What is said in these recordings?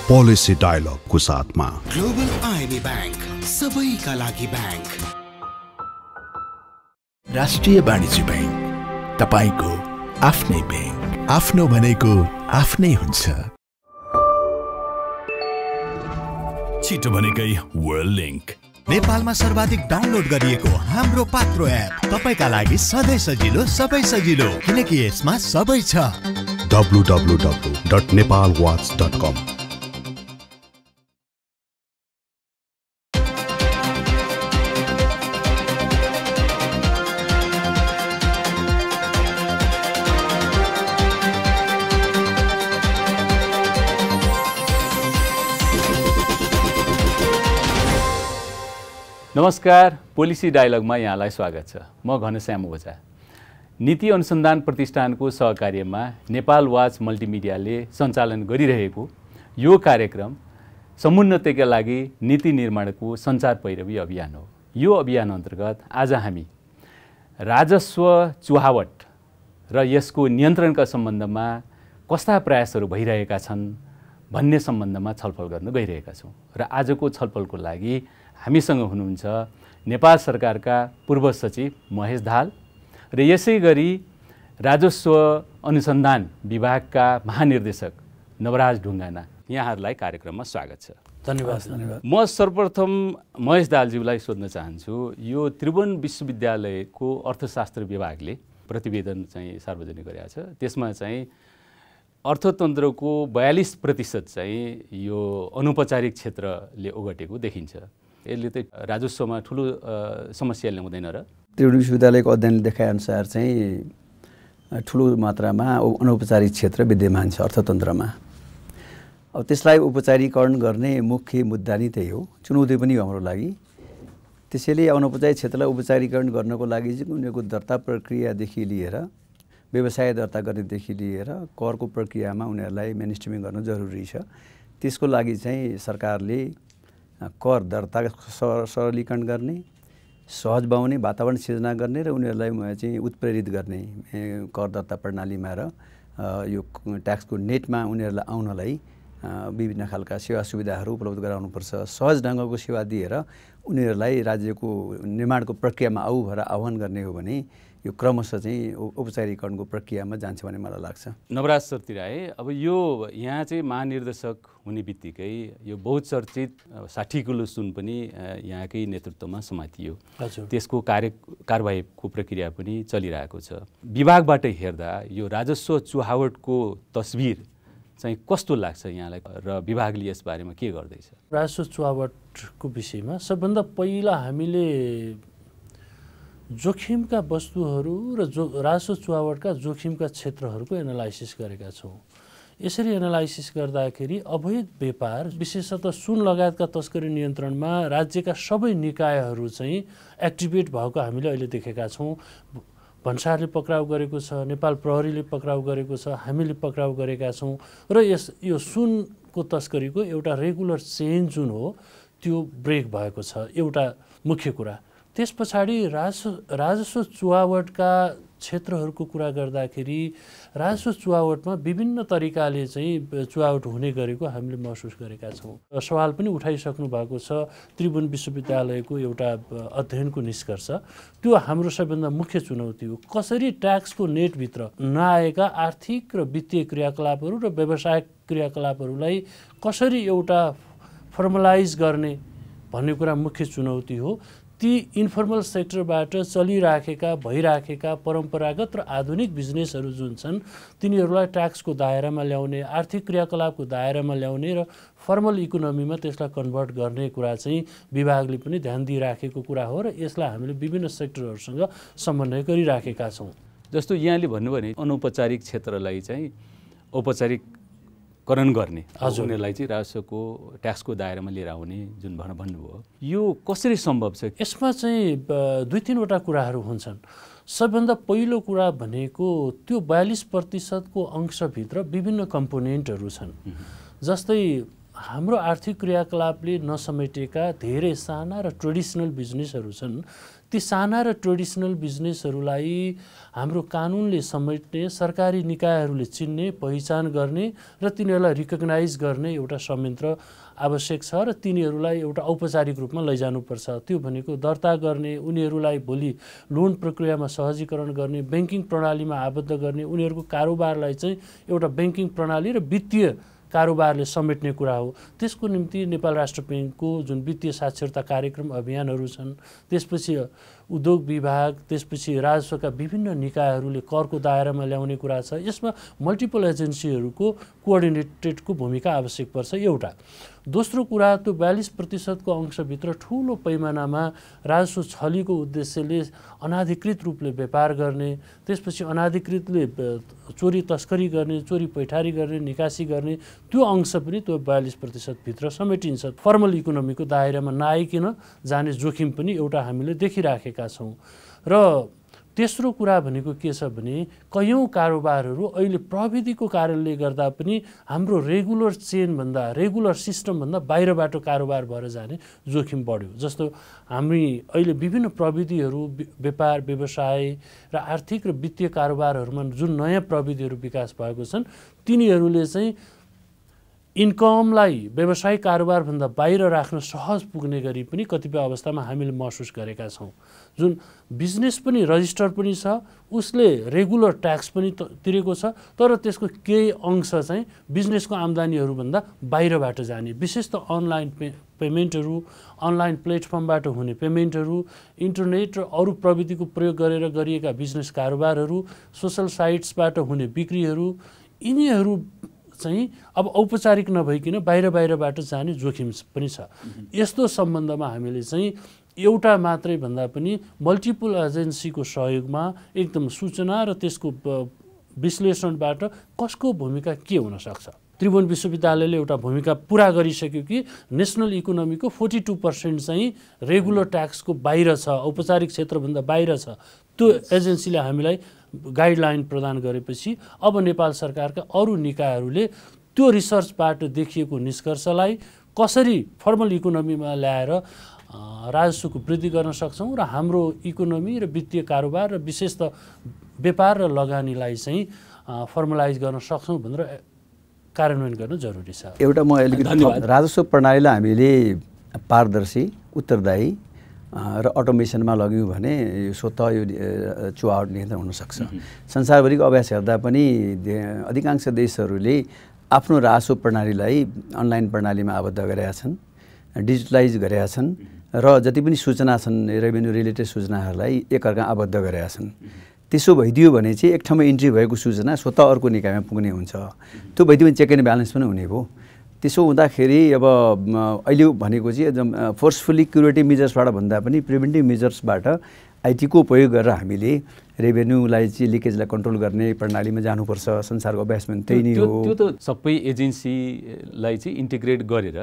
PolicyDialogue को साथमा global IMA bank सबैका लागि बैंक। राष्ट्रिय वाणिज्य बैंक तपाईको आफ्नै बैंक, आफ्नो भनेको आफ्नै हुन्छ। छिटो भनेकै वर्ल्ड लिंक नेपालमा सर्वाधिक डाउनलोड गरिएको हाम्रो पात्रो एप तपाईका लागि सधैँ सजिलो, सबै सजिलो, किनकि यसमा सबै छ। www.nepalwatch.com। नमस्कार, पोलिसी डायलगमा यहाँलाई स्वागत छ। म घनश्याम ओझा। नीति अनुसन्धान प्रतिष्ठानको सहकार्यमा नेपाल वाच मल्टिमिडियाले सञ्चालन गरिरहेको यो कार्यक्रम समुन्नतिका लागि नीति निर्माणको सञ्चार पैरवी अभियान हो। यो अभियान अन्तर्गत आज हामी राजस्व चुहावट र यसको नियन्त्रणका सम्बन्धमा कस्ता प्रयासहरू भइरहेका छन् भन्ने सम्बन्धमा छलफल गर्न गइरहेका छौँ। र आजको छलफलको लागि हामीसँग हुनुहुन्छ नेपाल सरकारका पूर्व सचिव महेश दाहाल र यसै गरी राजस्व अनुसन्धान विभागका महानिर्देशक नवराज ढुङ्गाना। यहाँहरूलाई कार्यक्रममा स्वागत छ। धन्यवाद। म सर्वप्रथम महेश दाहालज्यूलाई सोध्न चाहन्छु, यो त्रिभुवन विश्वविद्यालयको अर्थशास्त्र विभागले प्रतिवेदन चाहिँ सार्वजनिक गरेको छ। त्यसमा चाहिँ अर्थतन्त्रको 42% चाहिँ यो अनौपचारिक क्षेत्रले ओगटेको देखिन्छ। यसले चाहिँ राजस्वमा ठुलो समस्या ल्याउँदैन र? त्रिभुवन विश्वविद्यालयको अध्ययनले देखाएअनुसार चाहिँ ठुलो मात्रामा अनौपचारिक क्षेत्र विद्यमान छ अर्थतन्त्रमा। अब त्यसलाई औपचारिकरण गर्ने मुख्य मुद्दा नै त्यही हो, चुनौती पनि हो हाम्रो लागि। त्यसैले अनौपचारिक क्षेत्रलाई औपचारिकरण गर्नको लागि चाहिँ उनीहरूको दर्ता प्रक्रियादेखि लिएर व्यवसाय दर्ता गर्नेदेखि लिएर करको प्रक्रियामा उनीहरूलाई मेनस्ट्रिमिङ गर्न जरुरी छ। त्यसको लागि चाहिँ सरकारले कर दर्ता सरलीकरण गर्ने, सहज बनाउने वातावरण सिर्जना गर्ने र उनीहरूलाई चाहिँ उत्प्रेरित गर्ने कर दर्ता प्रणालीमा र यो ट्याक्सको नेटमा उनीहरूलाई आउनलाई विभिन्न खालका सेवा सुविधाहरू उपलब्ध गराउनुपर्छ। सहज ढङ्गको सेवा दिएर उनीहरूलाई राज्यको निर्माणको प्रक्रियामा आऊ भनेर आह्वान गर्ने हो भने यो क्रमशः चाहिँ औपचारिकरणको प्रक्रियामा जान्छ भन्ने मलाई लाग्छ। नवराज सरतिर आए। अब यो यहाँ चाहिँ महानिर्देशक हुने बित्तिकै यो बहुचर्चित 60 किलो सुन पनि यहाँकै नेतृत्वमा समातियो। त्यसको कारबाहीको प्रक्रिया पनि चलिरहेको छ। विभागबाट हेर्दा यो राजस्व चुहावटको तस्बिर चाहिँ कस्तो लाग्छ यहाँलाई र विभागले यसबारेमा के गर्दैछ? राजस्व चुहावटको विषयमा सबभन्दा पहिला हामीले जोखिमका वस्तुहरू र राजस्व चुहावटका जोखिमका क्षेत्रहरूको एनालाइसिस गरेका छौँ। यसरी एनालाइसिस गर्दाखेरि अवैध व्यापार विशेषतः सुन लगायतका तस्करी नियन्त्रणमा राज्यका सबै निकायहरू चाहिँ एक्टिभेट भएको हामीले अहिले देखेका छौँ। भन्सारले पक्राउ गरेको छ, नेपाल प्रहरीले पक्राउ गरेको छ, हामीले पक्राउ गरेका छौँ। र यो सुनको तस्करीको एउटा रेगुलर चेन जुन हो त्यो ब्रेक भएको छ, एउटा मुख्य कुरा। त्यस पछाडि राजस्व चुहावटका क्षेत्रहरूको कुरा गर्दाखेरि राजस्व चुहावटमा विभिन्न तरिकाले चाहिँ चुहावट हुने गरेको हामीले महसुस गरेका छौँ। सवाल पनि उठाइसक्नु भएको छ। त्रिभुवन विश्वविद्यालयको एउटा अध्ययनको निष्कर्ष त्यो हाम्रो सबैभन्दा मुख्य चुनौती हो। कसरी ट्याक्सको नेटभित्र नआएका आर्थिक र वित्तीय क्रियाकलापहरू र व्यावसायिक क्रियाकलापहरूलाई कसरी एउटा फर्मलाइज गर्ने भन्ने कुरा मुख्य चुनौती हो। ती इन्फर्मल सेक्टरबाट चलिराखेका भइराखेका परम्परागत र आधुनिक बिजनेसहरू जुन छन् तिनीहरूलाई ट्याक्सको दायरामा ल्याउने, आर्थिक क्रियाकलापको दायरामा ल्याउने र फर्मल इकोनोमीमा त्यसलाई कन्भर्ट गर्ने कुरा चाहिँ विभागले पनि ध्यान दिइराखेको कुरा हो र यसलाई हामीले विभिन्न सेक्टरहरूसँग समन्वय गरिराखेका छौँ। जस्तो यहाँले भन्नुभयो नि अनौपचारिक क्षेत्रलाई चाहिँ औपचारिकरण गर्ने, उनीहरूलाई चाहिँ राजस्वको ट्याक्सको दायरामा लिएर आउने जुन भन्नुभयो, यो कसरी सम्भव छ? यसमा चाहिँ 2-3वटा कुराहरू हुन्छन्। सबभन्दा पहिलो कुरा भनेको त्यो 42% को अंशभित्र विभिन्न कम्पोनेन्टहरू छन्। जस्तै हाम्रो आर्थिक क्रियाकलापले नसमेटेका धेरै साना र ट्रेडिसनल बिजनेसहरू छन्। ती साना र ट्रेडिसनल बिजनेसहरूलाई हाम्रो कानुनले समेट्ने, सरकारी निकायहरूले चिन्ने, पहिचान गर्ने र तिनीहरूलाई रिकग्नाइज गर्ने एउटा संयन्त्र आवश्यक छ र तिनीहरूलाई एउटा औपचारिक रूपमा लैजानुपर्छ। त्यो भनेको दर्ता गर्ने, उनीहरूलाई भोलि लोन प्रक्रियामा सहजीकरण गर्ने, ब्याङ्किङ प्रणालीमा आबद्ध गर्ने, उनीहरूको कारोबारलाई चाहिँ एउटा ब्याङ्किङ प्रणाली र वित्तीय कारोबारले समेट्ने कुरा हो। त्यसको निम्ति नेपाल राष्ट्र ब्याङ्कको जुन वित्तीय साक्षरता कार्यक्रम अभियानहरू छन्, त्यसपछि उद्योग विभाग, त्यसपछि राजस्वका विभिन्न निकायहरूले करको दायरामा ल्याउने कुरा छ। यसमा मल्टिपल एजेन्सीहरूको कोअर्डिनेटेडको भूमिका आवश्यक पर्छ एउटा। दोस्रो कुरा, त्यो 42%को अंशभित्र ठुलो पैमानामा राजस्व छलीको उद्देश्यले अनाधिकृत रूपले व्यापार गर्ने, त्यसपछि अनाधिकृतले चोरी तस्करी गर्ने, चोरी पैठारी गर्ने, निकासी गर्ने, त्यो अंश पनि त्यो 42% भित्र समेटिन्छ। फर्मल इकोनोमीको दायरामा नआइकन जाने जोखिम पनि एउटा हामीले देखिराखेका छौँ। र तेस्रो कुरा भनेको के छ भने कयौँ कारोबारहरू अहिले प्रविधिको कारणले गर्दा पनि हाम्रो रेगुलर चेनभन्दा, रेगुलर सिस्टमभन्दा बाहिरबाट कारोबार भएर जाने जोखिम बढ्यो। जस्तो हामी अहिले विभिन्न प्रविधिहरू, व्यापार व्यवसाय र आर्थिक र वित्तीय कारोबारहरूमा जुन नयाँ प्रविधिहरू विकास भएको छन्, तिनीहरूले चाहिँ इन्कमलाई व्यवसायिक कारोबारभन्दा बाहिर राख्न सहज पुग्ने गरी पनि कतिपय अवस्थामा हामीले महसुस गरेका छौँ। जुन बिजनेस पनि रजिस्टर पनि छ, उसले रेगुलर ट्याक्स पनि तिरेको छ, तर त्यसको केही अंश चाहिँ बिजनेसको आम्दानीहरूभन्दा बाहिरबाट जाने, विशेष त अनलाइन पेमेन्टहरू, अनलाइन प्लेटफर्मबाट हुने पेमेन्टहरू, इन्टरनेट र अरू प्रविधिको प्रयोग गरेर गरिएका बिजनेस कारोबारहरू, सोसल साइट्सबाट हुने बिक्रीहरू, यिनीहरू चाहिँ अब औपचारिक नभइकन बाहिरबाट जाने जोखिम पनि छ। यस्तो सम्बन्धमा हामीले चाहिँ एउटा मात्रै भन्दा पनि मल्टिपल एजेन्सीको सहयोगमा एकदम सूचना र त्यसको विश्लेषणबाट कसको भूमिका के हुन सक्छ। त्रिभुवन विश्वविद्यालयले एउटा भूमिका पुरा गरिसक्यो कि नेसनल इकोनोमीको 42% चाहिँ रेगुलर ट्याक्सको बाहिर छ, औपचारिक क्षेत्रभन्दा बाहिर छ। त्यो एजेन्सीले हामीलाई गाइडलाइन प्रदान गरेपछि अब नेपाल सरकारका अरू निकायहरूले त्यो रिसर्चबाट देखिएको निष्कर्षलाई कसरी फर्मल इकोनोमीमा ल्याएर राजस्वको वृद्धि गर्न सक्छौँ र हाम्रो इकोनोमी र वित्तीय कारोबार र विशेष त व्यापार र लगानीलाई चाहिँ फर्मलाइज गर्न सक्छौँ भनेर कार्यान्वयन गर्न जरुरी छ। एउटा म अलिकति राजस्व प्रणालीलाई हामीले पारदर्शी, उत्तरदायी र अटोमेसनमा लग्यौँ भने यो स्वतः यो चुहावट नियन्त्रण हुनसक्छ। संसारभरिको अभ्यास हेर्दा पनि अधिकांश देशहरूले आफ्नो राजस्व प्रणालीलाई अनलाइन प्रणालीमा आबद्ध गरेका छन्, डिजिटलाइज गरेका छन् र जति पनि सूचना छन् रेभेन्यू रिलेटेड सूचनाहरूलाई एकअर्का आबद्ध गरेका छन्। त्यसो भइदियो भने चाहिँ एक ठाउँमा इन्ट्री भएको सूचना स्वतः अर्को निकायमा पुग्ने हुन्छ। त्यो भइदियो भने चेक एन्ड ब्यालेन्स पनि हुने भयो। त्यसो हुँदाखेरि अब अहिले भनेको चाहिँ एकदम फोर्सफुली क्युरेटिभ मेजर्सबाट भन्दा पनि प्रिभेन्टिभ मेजर्सबाट आइटीको उपयोग गरेर हामीले रेभेन्यूलाई चाहिँ लिकेजलाई कन्ट्रोल गर्ने प्रणालीमा जानुपर्छ। संसारको अभ्यास पनि त्यही नै हो। त्यो त सबै एजेन्सीलाई चाहिँ इन्टिग्रेट गरेर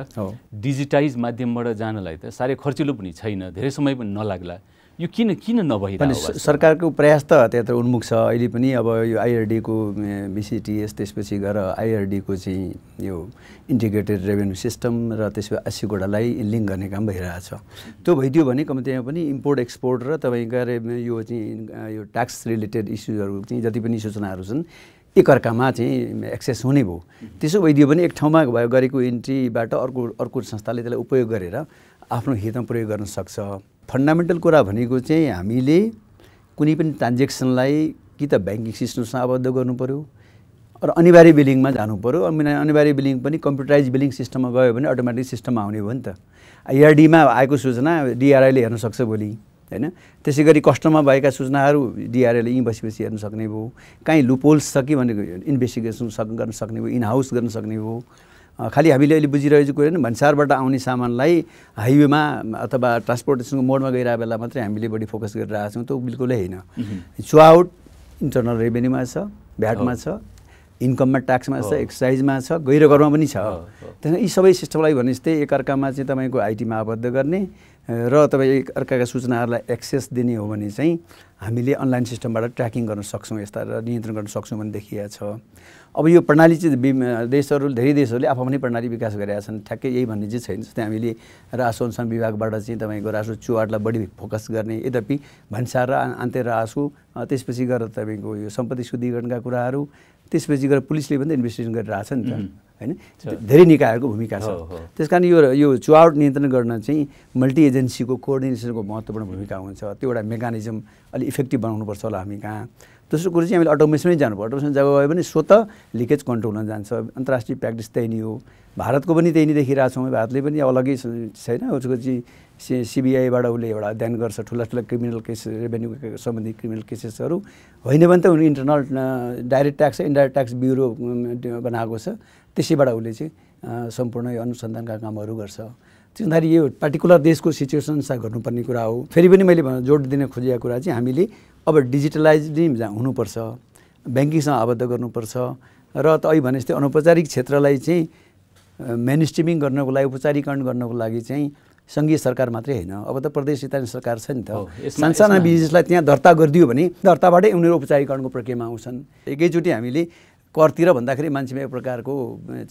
डिजिटाइज माध्यमबाट जानलाई त साह्रै खर्चिलो पनि छैन, धेरै समय पनि नलाग्ला। यो किन नभइरहेको? सरकारको प्रयास त त्यत्र उन्मुख छ। अहिले पनि अब यो आइआरडीको बिसिटिएस, त्यसपछि गएर आइआरडीको चाहिँ यो इन्टिग्रेटेड रेभेन्यू सिस्टम र त्यसपछि 80 वटालाई लिङ्क गर्ने काम भइरहेछ। त्यो भइदियो भने कम्तीमा पनि इम्पोर्ट एक्सपोर्ट र तपाईँका यो चाहिँ यो ट्याक्स रिलेटेड इस्युजहरू चाहिँ जति पनि सूचनाहरू छन् एकअर्कामा चाहिँ एक्सेस हुने भयो। त्यसो भइदियो भने एक ठाउँमा गरेको इन्ट्रीबाट अर्को संस्थाले त्यसलाई उपयोग गरेर आफ्नो हितमा प्रयोग गर्न सक्छ। फन्डामेन्टल कुरा भनेको चाहिँ हामीले कुनै पनि ट्रान्जेक्सनलाई कि त ब्याङ्किङ सिस्टमसँग आबद्ध गर्नु पऱ्यो र अनिवार्य बिलिङमा जानु पऱ्यो। अनिवार्य बिलिङ पनि कम्प्युटराइज बिलिङ सिस्टममा गयो भने अटोमेटिक सिस्टममा आउने भयो नि त। आइआरडीमा आएको सूचना डिआरआईले हेर्न सक्छ भोलि, हैन? त्यसै गरी कस्टममा भएका सूचनाहरू डिआरआईले यहीँ बसी हेर्न सक्ने भयो। काहीँ लुपहोल्स छ कि भनेको इन्भेस्टिगेसन गर्न सक्ने भयो, इन हाउस गर्न सक्ने भयो। खालि हामीले अहिले बुझिरहेको कुरा नि भन्सारबाट आउने सामानलाई हाइवेमा अथवा ट्रान्सपोर्टेसनको मोडमा गइरहेको बेला मात्रै हामीले बढी फोकस गरिरहेको छौँ। त्यो बिल्कुलै होइन। चुहावट इन्टरनल रेभेन्यूमा छ, भ्याटमा छ, इन्कममा ट्याक्समा छ, एक्साइजमा छ, गैर करमा पनि छ। त्यसमा यी सबै सिस्टमलाई भने जस्तै एकअर्कामा चाहिँ तपाईँको आइटीमा आबद्ध गर्ने र तपाईँ एकअर्काका सूचनाहरूलाई एक्सेस दिने हो भने चाहिँ हामीले अनलाइन सिस्टमबाट ट्र्याकिङ गर्न सक्छौँ यस्ता र नियन्त्रण गर्न सक्छौँ भन्ने देखिएको छ। अब यो प्रणाली चाहिँ धेरै देशहरूले आफ्नै प्रणाली विकास गरेका छन्। ठ्याक्कै यही भन्ने चाहिँ छैन। जस्तै हामीले राजस्व अनुसन्धान विभागबाट चाहिँ तपाईँको राजस्व चुहाटलाई बढी फोकस गर्ने, यद्यपि भन्सार र आन्ते राजस्व, त्यसपछि गएर तपाईँको यो सम्पत्ति शुद्धिकरणका कुराहरू, त्यसपछि गएर पुलिसले पनि इन्भेस्टिगेसन गरिरहेछ नि त हैन। धेरै निकायहरूको भूमिका छ। त्यसकारण यो चुहावट नियन्त्रण गर्न चाहिँ मल्टी एजेन्सीको कोअर्डिनेसनको महत्त्वपूर्ण भूमिका हुन्छ। त्यो एउटा मेकानिजम अलिक इफेक्टिभ बनाउनुपर्छ होला हामी कहाँ। दोस्रो कुरो चाहिँ हामीले अटोमेसनै जानुपर्छ। अटोमेसन जब गयो भने स्वतः लिकेज कन्ट्रोल हुन जान्छ। अन्तर्राष्ट्रिय प्र्याक्टिस त्यही नै हो, भारतको पनि त्यही नै देखिरहेको छौँ। भारतले पनि अलग्गै छैन, उसको चाहिँ सिबिआईबाट उसले एउटा अध्ययन गर्छ ठुला क्रिमिनल केस, रेभेन्यू सम्बन्धी क्रिमिनल केसेसहरू होइन भने त उनी internal direct tax indirect tax bureau बनाएको छ, त्यसैबाट उसले चाहिँ सम्पूर्ण यो अनुसन्धानका कामहरू गर्छ। त्यसदाखेरि यो पार्टिकुलर देशको सिचुएसन अनुसार गर्नुपर्ने कुरा हो। फेरि पनि मैले जोड दिन खोजेको कुरा चाहिँ हामीले अब डिजिटलाइज हुनुपर्छ, ब्याङ्किङसँग आबद्ध गर्नुपर्छ र त अहिले भने जस्तै अनौपचारिक क्षेत्रलाई चाहिँ मेन स्ट्रिमिङ गर्नको लागि, औपचारिकरण गर्नको लागि चाहिँ सङ्घीय सरकार मात्रै होइन, अब त प्रदेश स्थानीय सरकार छ नि त। सानसाना बिजनेसलाई त्यहाँ दर्ता गरिदियो भने दर्ताबाटै उनीहरू औपचारिकरणको प्रक्रियामा आउँछन्। एकैचोटि हामीले करतिर भन्दाखेरि मान्छेमा एक प्रकारको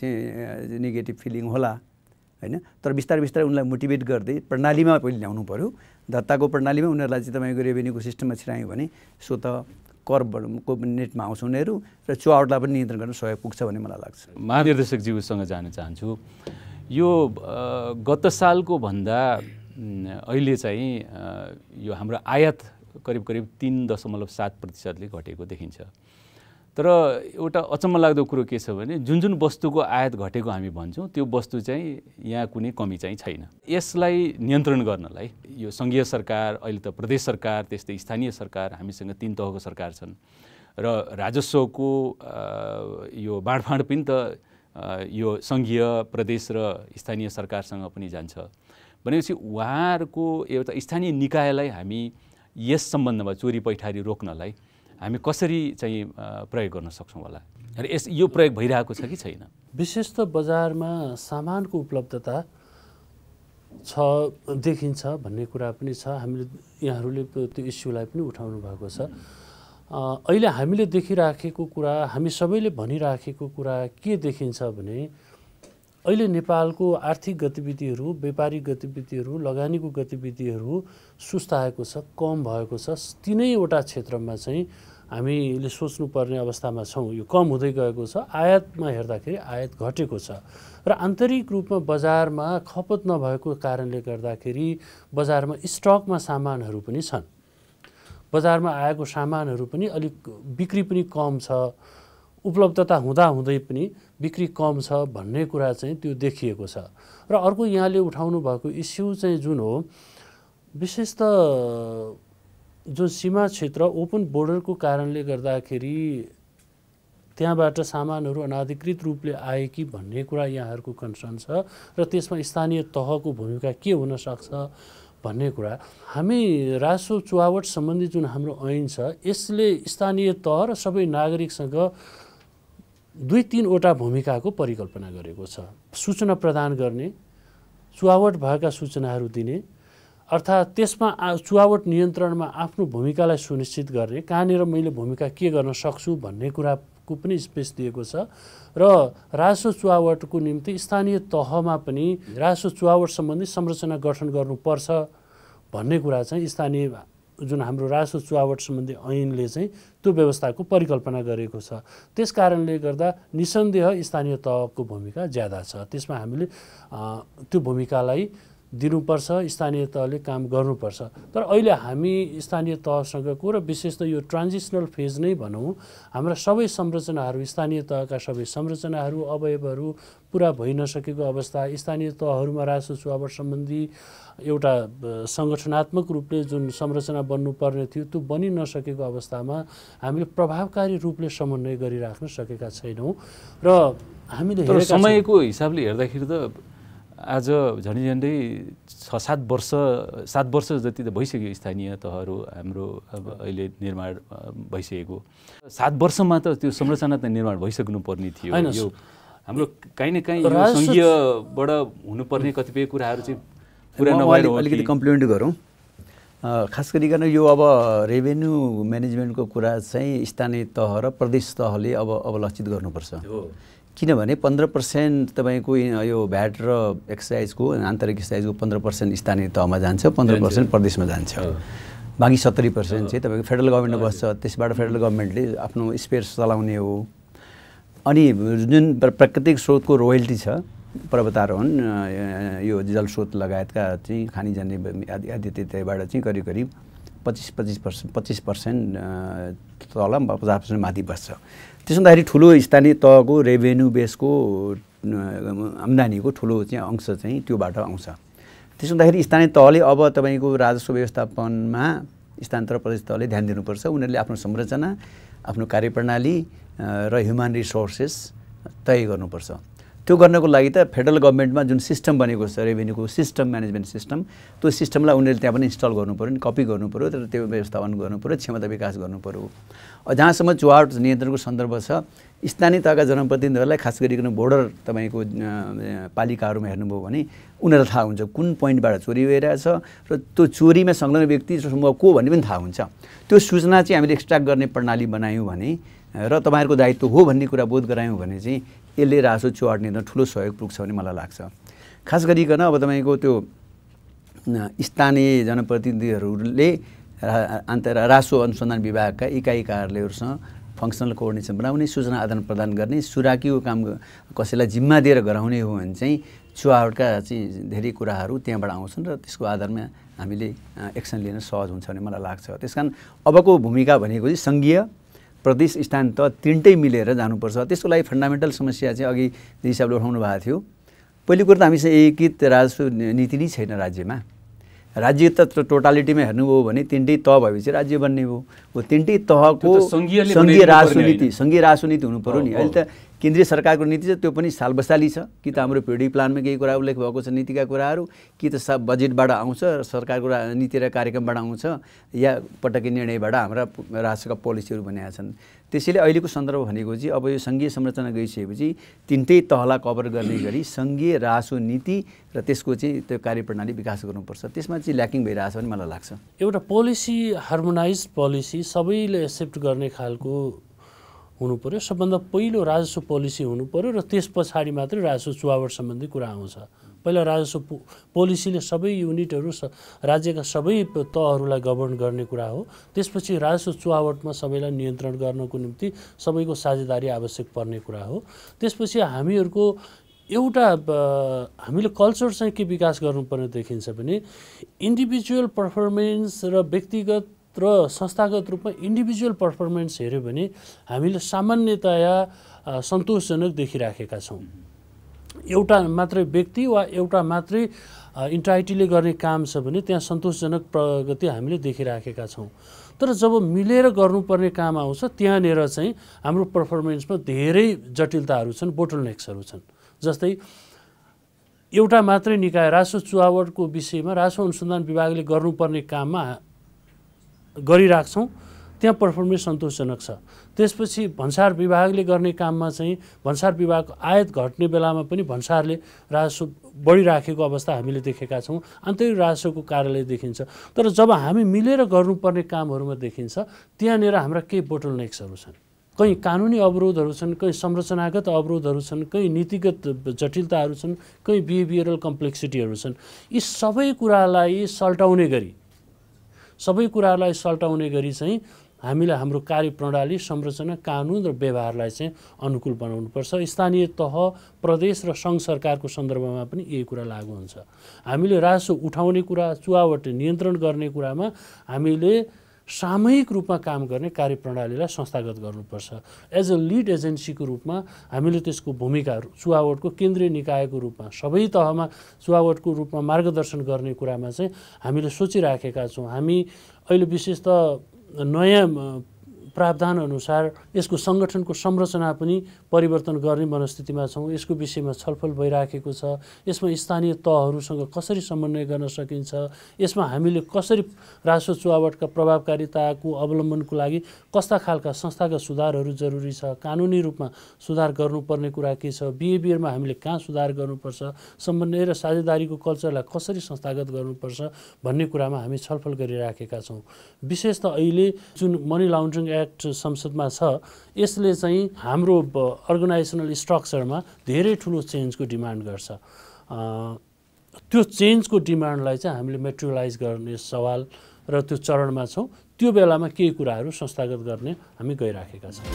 चाहिँ नेगेटिभ फिलिङ होला हैन। तर बिस्तारै बिस्तारै उनलाई मोटिभेट गर्दै प्रणालीमा पहिले ल्याउनु पऱ्यो। दर्ताको प्रणालीमा उनीहरूलाई चाहिँ तपाईँको रेभेन्यूको सिस्टममा छिरायो भने स्वतः करको नेटमा आउँछ उनीहरू र चुहावटलाई पनि नियन्त्रण गर्न सहयोग पुग्छ भन्ने मलाई लाग्छ। महानिर्देशकज्यूसँग जान चाहन्छु। यो गत सालको भन्दा अहिले चाहिँ यो हाम्रो आयात करिब 3.7% घटेको देखिन्छ। तर एउटा अचम्म लाग्दो कुरो के छ भने जुन वस्तुको आयात घटेको हामी भन्छौँ त्यो वस्तु चाहिँ यहाँ कुनै कमी चाहिँ छैन। यसलाई नियन्त्रण गर्नलाई यो सङ्घीय सरकार, अहिले त प्रदेश सरकार, त्यस्तै स्थानीय सरकार, हामीसँग 3 तहको सरकार छन् र राजस्वको यो बाँडफाँड पनि त यो सङ्घीय, प्रदेश र स्थानीय सरकारसँग पनि जान्छ भनेपछि उहाँहरूको एउटा स्थानीय निकायलाई हामी यस सम्बन्धमा चोरी पैठारी रोक्नलाई हामी कसरी चाहिँ प्रयोग गर्न सक्छौँ होला र यो प्रयोग भइरहेको छ कि छैन? विशेष त बजारमा सामानको उपलब्धता देखिन्छ भन्ने कुरा पनि छ। हामीले यहाँहरूले त्यो इस्युलाई पनि उठाउनु भएको छ। अहिले हामीले देखिराखेको कुरा, हामी सबैले भनिराखेको कुरा के देखिन्छ भने अहिले नेपालको आर्थिक गतिविधिहरू, व्यापारिक गतिविधिहरू, लगानीको गतिविधिहरू सुस्ताएको छ, कम भएको छ। तीनैवटा क्षेत्रमा चाहिँ हामीले सोच्नुपर्ने अवस्थामा छौँ। यो कम हुँदै गएको छ। आयातमा हेर्दाखेरि आयात घटेको छ र आन्तरिक रूपमा बजारमा खपत नभएको कारणले गर्दाखेरि बजारमा स्टकमा सामानहरू पनि छन्। बजारमा आएको सामानहरू पनि अलिक बिक्री पनि कम छ, उपलब्धता हुँदाहुँदै पनि बिक्री कम छ भन्ने कुरा चाहिँ त्यो देखिएको छ। र अर्को यहाँले उठाउनु भएको इस्यु चाहिँ जुन हो, विशेष त जुन सीमा क्षेत्र ओपन बोर्डरको कारणले गर्दाखेरि त्यहाँबाट सामानहरू अनाधिकृत रूपले आए कि भन्ने कुरा यहाँहरूको कन्सर्न छ र त्यसमा स्थानीय तहको भूमिका के हुन सक्छ भन्ने कुरा। हामी राजस्व चुहावट सम्बन्धी जुन हाम्रो ऐन छ यसले स्थानीय तह र सबै नागरिकसँग 2-3वटा भूमिकाको परिकल्पना गरेको छ। सूचना प्रदान गर्ने, चुहावट भएका सूचनाहरू दिने, अर्थात् त्यसमा चुहावट नियन्त्रणमा आफ्नो भूमिकालाई सुनिश्चित गर्ने, कहाँनिर मैले भूमिका के गर्न सक्छु भन्ने कुराको पनि स्पेस दिएको छ। र राजस्व चुहावटको निम्ति स्थानीय तहमा पनि राजस्व चुहावट सम्बन्धी संरचना गठन गर्नुपर्छ भन्ने कुरा चाहिँ स्थानीय जुन हाम्रो राजस्व चुहावट सम्बन्धी ऐनले चाहिँ त्यो व्यवस्थाको परिकल्पना गरेको छ। त्यस कारणले गर्दा निसन्देह स्थानीय तहको भूमिका ज्यादा छ। त्यसमा हामीले त्यो भूमिकालाई दिनुपर्छ, स्थानीय तहले काम गर्नुपर्छ। तर अहिले हामी स्थानीय तहसँगको र विशेष त यो ट्रान्जिसनल फेज नै भनौँ, हाम्रा सबै संरचनाहरू, स्थानीय तहका सबै संरचनाहरू, अवयवहरू पुरा भइ नसकेको अवस्था, स्थानीय तहहरूमा राजस्व चुहावट सम्बन्धी एउटा सङ्गठनात्मक रूपले जुन संरचना बन्नुपर्ने थियो त्यो बनि नसकेको अवस्थामा हामीले प्रभावकारी रूपले समन्वय गरिराख्न सकेका छैनौँ। र हामीले समयको हिसाबले हेर्दाखेरि त आज झन्डै 6-7 वर्ष जति त भइसक्यो स्थानीय तहहरू हाम्रो अब अहिले निर्माण भइसकेको। 7 वर्षमा त त्यो संरचना त निर्माण भइसक्नु पर्ने थियो। यो हाम्रो काहीँ न काहीँ यो सङ्घीयबाट हुनुपर्ने कतिपय कुराहरू चाहिँ पुरा नभएर हो। अलिकति कम्प्लिमेन्ट गरौँ। खास गरिकन यो अब रेभेन्यू म्यानेजमेन्टको कुरा चाहिँ स्थानीय तह र प्रदेश तहले अब अवलक्षित गर्नुपर्छ। किनभने 15% तपाईँको यो भ्याट र एक्साइजको आन्तरिक एक्साइजको 15% स्थानीय तहमा जान्छ, 15% प्रदेशमा जान्छ। बाँकी 70% चाहिँ तपाईँको फेडरल गभर्मेन्टमा बस्छ। त्यसबाट फेडरल गभर्मेन्टले आफ्नो स्पेस चलाउने हो। अनि जुन प्राकृतिक स्रोतको रोयल्टी छ, पर्वतारोहण, यो जलस्रोत लगायतका चाहिँ खानीजाने आदि त्यहीबाट चाहिँ करिब 25% तल 50% माथि बस्छ। त्यसो हुँदाखेरि ठुलो स्थानीय तहको रेभेन्यू बेसको आम्दानीको ठुलो चाहिँ अंश चाहिँ त्योबाट आउँछ। त्यसो हुँदाखेरि स्थानीय तहले अब तपाईँको राजस्व व्यवस्थापनमा स्थानीय तह प्रदेश तहले ध्यान दिनुपर्छ। उनीहरूले आफ्नो संरचना, आफ्नो कार्यप्रणाली र ह्युमन रिसोर्सेस तय गर्नुपर्छ। त्यो गर्नको लागि त फेडरल गभर्मेन्टमा जुन सिस्टम बनेको छ, रेभेन्यूको सिस्टम, म्यानेजमेन्ट सिस्टम, त्यो सिस्टमलाई उनीहरूले त्यहाँ पनि इन्स्टल गर्नुपऱ्यो, नि कपी गर्नुपऱ्यो, तर त्यो व्यवस्थापन गर्नुपऱ्यो, क्षमता विकास गर्नुपऱ्यो। जहाँसम्म चुहावट नियन्त्रणको सन्दर्भ छ, स्थानीय तहका जनप्रतिनिधिहरूलाई खास गरिकन बोर्डर तपाईँको पालिकाहरूमा हेर्नुभयो भने उनीहरूलाई थाहा हुन्छ कुन पोइन्टबाट चोरी भइरहेछ र त्यो चोरीमा संलग्न व्यक्ति समूह को भन्ने पनि थाहा हुन्छ। त्यो सूचना चाहिँ हामीले एक्सट्र्याक्ट गर्ने प्रणाली बनायौँ भने र तपाईँहरूको दायित्व हो भन्ने कुरा बोध गरायौँ भने चाहिँ यसले राजस्व चुहावट नियन्त्रण ठुलो सहयोग पुग्छ भन्ने मलाई लाग्छ। खास गरिकन अब तपाईँको त्यो स्थानीय जनप्रतिनिधिहरूले राजस्व अनुसन्धान विभागका इकाइ कार्यालयहरूसँग फङ्सनल कोअर्डिनेसन बनाउने, सूचना आदान प्रदान गर्ने, सुराकीको काम कसैलाई जिम्मा दिएर गराउने हो भने चाहिँ चुहावटका चाहिँ धेरै कुराहरू त्यहाँबाट आउँछन् र त्यसको आधारमा हामीले एक्सन लिन सहज हुन्छ भन्ने मलाई लाग्छ। त्यसकारण अबको भूमिका भनेको चाहिँ सङ्घीय, प्रदेश, स्थानीय तह तिनटै मिलेर जानुपर्छ। त्यसको लागि फन्डामेन्टल समस्या चाहिँ अघि जे हिसाबले उठाउनु भएको थियो, पहिलो कुरो त हामीसँग एकीकृत राजस्व नीति नै छैन राज्यमा। राज्य त टोटालिटीमा हेर्नुभयो भने तिनटै तह भएपछि राज्य बन्ने हो। तिनटै तहको सङ्घीय राजस्व नीति हुनु पऱ्यो नि। अहिले त केन्द्रीय सरकारको नीति छ, त्यो पनि सालबसाली छ। कि त हाम्रो पिरियडिक प्लानमा केही कुरा उल्लेख भएको छ नीतिका कुराहरू, कि त बजेटबाट आउँछ, सरकारको नीति र कार्यक्रमबाट आउँछ, या पटक्कै निर्णयबाट हाम्रा राष्ट्रका पोलिसीहरू बनेका छन्। त्यसैले अहिलेको सन्दर्भ भनेको चाहिँ अब यो सङ्घीय संरचना गइसकेपछि तिनटै तहलाई कभर गर्ने गरी सङ्घीय राजस्व नीति र त्यसको चाहिँ त्यो कार्यप्रणाली विकास गर्नुपर्छ। त्यसमा चाहिँ ल्याकिङ भइरहेछ भन्ने मलाई लाग्छ। एउटा पोलिसी, हार्मोनाइज्ड पोलिसी सबैले एक्सेप्ट गर्ने खालको हुनु पर्यो। सबभन्दा पहिलो राजस्व पोलिसी हुनु पर्यो र त्यस पछाडि मात्रै राजस्व चुहावट सम्बन्धी कुरा आउँछ। पहिला राजस्व पोलिसीले सबै युनिटहरू, राज्यका सबै तहहरूलाई गभर्न गर्ने कुरा हो। त्यसपछि राजस्व चुहावटमा सबैलाई नियन्त्रण गर्नको निम्ति सबैको साझेदारी आवश्यक पर्ने कुरा हो। त्यसपछि हामीहरूको एउटा हामीले कल्चर चाहिँ के विकास गर्नुपर्ने देखिन्छ भने इन्डिभिजुअल पर्फर्मेन्स र व्यक्तिगत र संस्थागत रूपमा इन्डिभिजुअल पर्फर्मेन्स हेऱ्यो भने हामीले सामान्यतया सन्तोषजनक देखिराखेका छौँ। एउटा मात्रै व्यक्ति वा एउटा मात्रै इन्टाइटीले गर्ने काम छ भने त्यहाँ सन्तोषजनक प्रगति हामीले देखिराखेका छौँ। तर जब मिलेर गर्नुपर्ने काम आउँछ त्यहाँनिर चाहिँ हाम्रो पर्फर्मेन्समा धेरै जटिलताहरू छन्, बोटलनेक्सहरू छन्। जस्तै एउटा मात्रै निकाय राजस्व चुहावटको विषयमा राजस्व अनुसन्धान विभागले गर्नुपर्ने काममा गरिराख्छौँ, त्यहाँ पर्फर्मेन्स सन्तोषजनक छ। त्यसपछि भन्सार विभागले गर्ने काममा चाहिँ भन्सार विभागको आयत घट्ने बेलामा पनि भन्सारले राजस्व बढिराखेको अवस्था हामीले देखेका छौँ। आन्तरिक राजस्वको कार्यालय देखिन्छ। तर जब हामी मिलेर गर्नुपर्ने कामहरूमा देखिन्छ त्यहाँनिर हाम्रा केही बोटलनेक्सहरू छन्। कहीँ कानुनी अवरोधहरू छन्, कहीँ संरचनागत अवरोधहरू छन्, कहीँ नीतिगत जटिलताहरू छन्, कहीँ बिहेभियरल कम्प्लेक्सिटीहरू छन्। यी सबै कुरालाई सल्टाउने गरी चाहिँ हामीले हाम्रो कार्यप्रणाली, संरचना, कानुन र व्यवहारलाई चाहिँ अनुकूल बनाउनुपर्छ। स्थानीय तह, प्रदेश र सङ्घ सरकारको सन्दर्भमा पनि यही कुरा लागू हुन्छ। हामीले राजस्व उठाउने कुरा, चुहावट नियन्त्रण गर्ने कुरामा हामीले सामूहिक रूपमा काम गर्ने कार्यप्रणालीलाई संस्थागत गर्नुपर्छ। एज अ लिड एजेन्सीको रूपमा हामीले त्यसको भूमिका चुहावटको केन्द्रीय निकायको रूपमा सबै तहमा चुहावटको रूपमा मार्गदर्शन गर्ने कुरामा चाहिँ हामीले सोचिराखेका छौँ। हामी अहिले विशेष त नयाँ प्रावधानअनुसार यसको सङ्गठनको संरचना पनि परिवर्तन गर्ने मनस्थितिमा छौँ। यसको विषयमा छलफल भइराखेको छ। यसमा स्थानीय तहहरूसँग कसरी समन्वय गर्न सकिन्छ, यसमा हामीले कसरी राजस्व चुहावटका प्रभावकारिताको अवलम्बनको लागि कस्ता खालका संस्थागत सुधारहरू जरुरी छ, कानुनी रूपमा सुधार गर्नुपर्ने कुरा के छ, बिहेभियरमा हामीले कहाँ सुधार गर्नुपर्छ, समन्वय र साझेदारीको कल्चरलाई कसरी संस्थागत गर्नुपर्छ भन्ने कुरामा हामी छलफल गरिराखेका छौँ। विशेष त अहिले जुन मनी लान्ड्रिङ एक्ट संसदमा छ, यसले चाहिँ हाम्रो अर्गनाइजेसनल स्ट्रक्चरमा धेरै ठुलो चेन्जको डिमान्ड गर्छ। त्यो चेन्जको डिमान्डलाई चाहिँ हामीले मेटेरियलाइज गर्ने सवाल र त्यो चरणमा छौँ। त्यो बेलामा केही कुराहरू संस्थागत गर्ने हामी गइराखेका छौँ।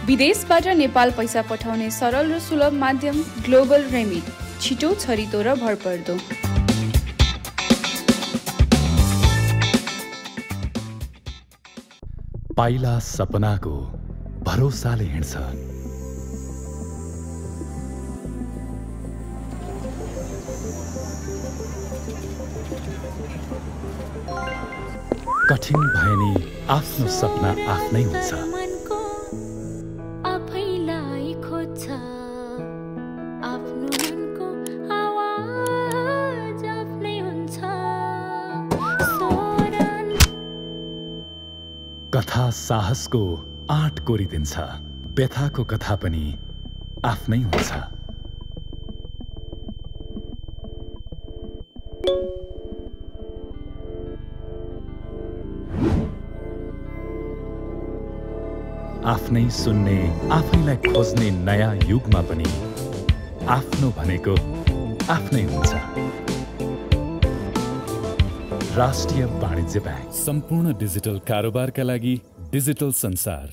विदेशबाट नेपाल पैसा पठाउने सरल र सुलभ माध्यम ग्लोबल रेमिट, छिटो, छरितो र भरपर्दो। पाइला सपनाको भरोसाले हिँड्छ, कठिन भए नि आफ्नो सपना आफ्नै हुन्छ। कथा साहसको आँट कोरिदिन्छ, व्यथाको कथा पनि आफ्नै हुन्छ। आफ्नै सुन्ने, आफैलाई खोज्ने नयाँ युगमा पनि आफ्नो भनेको आफ्नै हुन्छ। राष्ट्रिय वाणिज्य बैंक, सम्पूर्ण डिजिटल कारोबारका लागि डिजिटल संसार।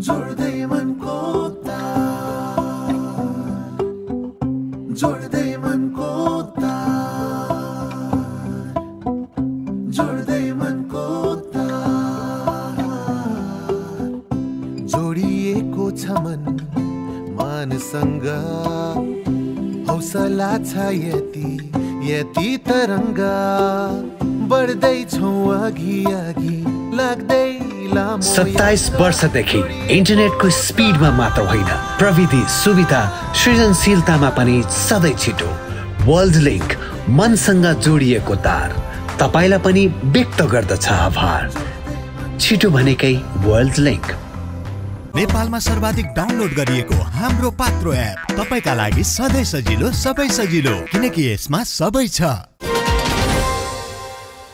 जोड्दै मनको तार, जोड्दै मनको तार, जोड्दै मनको तार। जोडिएको छ मन मानसँग, हौसला छ यति तरङ्ग। बढ्दै छौँ अघि अघि लाग्दै लामो। 27 वर्षदेखि इन्टरनेटको स्पिडमा मात्र होइन, प्रविधि सुविधा सृजनशीलतामा पनि सधैँ छिटो। वर्ल्ड लिङ्क, मनसँग जोडिएको तार, तपाईँलाई पनि व्यक्त गर्दछ आभार। छिटो भनेकै वर्ल्ड लिङ्क। नेपालमा सर्वाधिक डाउनलोड गरिएको हाम्रो पात्रो एप तपाईँका लागि सधैँ सजिलो, सबै सजिलो, किनकि यसमा सबै छ।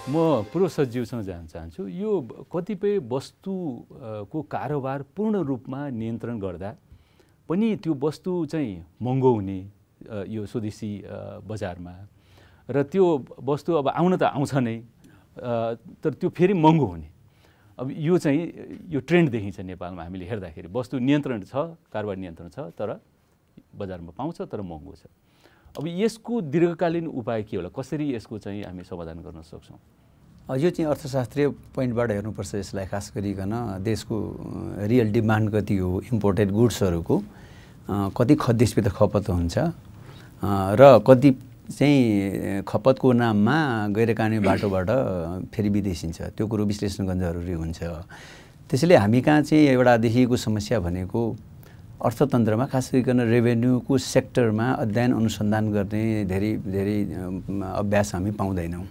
म पूर्व सचिवसँग जान चाहन्छु। यो कतिपय वस्तुको कारोबार पूर्ण रूपमा नियन्त्रण गर्दा पनि त्यो वस्तु चाहिँ महँगो हुने यो स्वदेशी बजारमा, र त्यो वस्तु अब आउन त आउँछ नै, तर त्यो फेरि महँगो हुने। अब यो चाहिँ यो ट्रेन्ड देखिन्छ नेपालमा। हामीले हेर्दाखेरि वस्तु नियन्त्रण छ, कारोबार नियन्त्रण छ, तर बजारमा पाउँछ तर महँगो छ। अब यसको दीर्घकालीन उपाय के होला, कसरी यसको चाहिँ हामी समाधान गर्न सक्छौँ? यो चाहिँ अर्थशास्त्रीय पोइन्टबाट हेर्नुपर्छ यसलाई। खास गरिकन देशको रियल डिमान्ड कति हो, इम्पोर्टेड गुड्सहरूको कति देशभित्र खपत हुन्छ र कति चाहिँ खपतको नाममा गैरकानुनी बाटोबाट फेरि विदेशिन्छ, त्यो कुरो विश्लेषण गर्न जरुरी हुन्छ। त्यसैले हामी कहाँ चाहिँ एउटा देखिएको समस्या भनेको अर्थतन्त्रमा खास गरिकन रेभेन्यूको सेक्टरमा अध्ययन अनुसन्धान गर्ने धेरै धेरै अभ्यास हामी पाउँदैनौँ।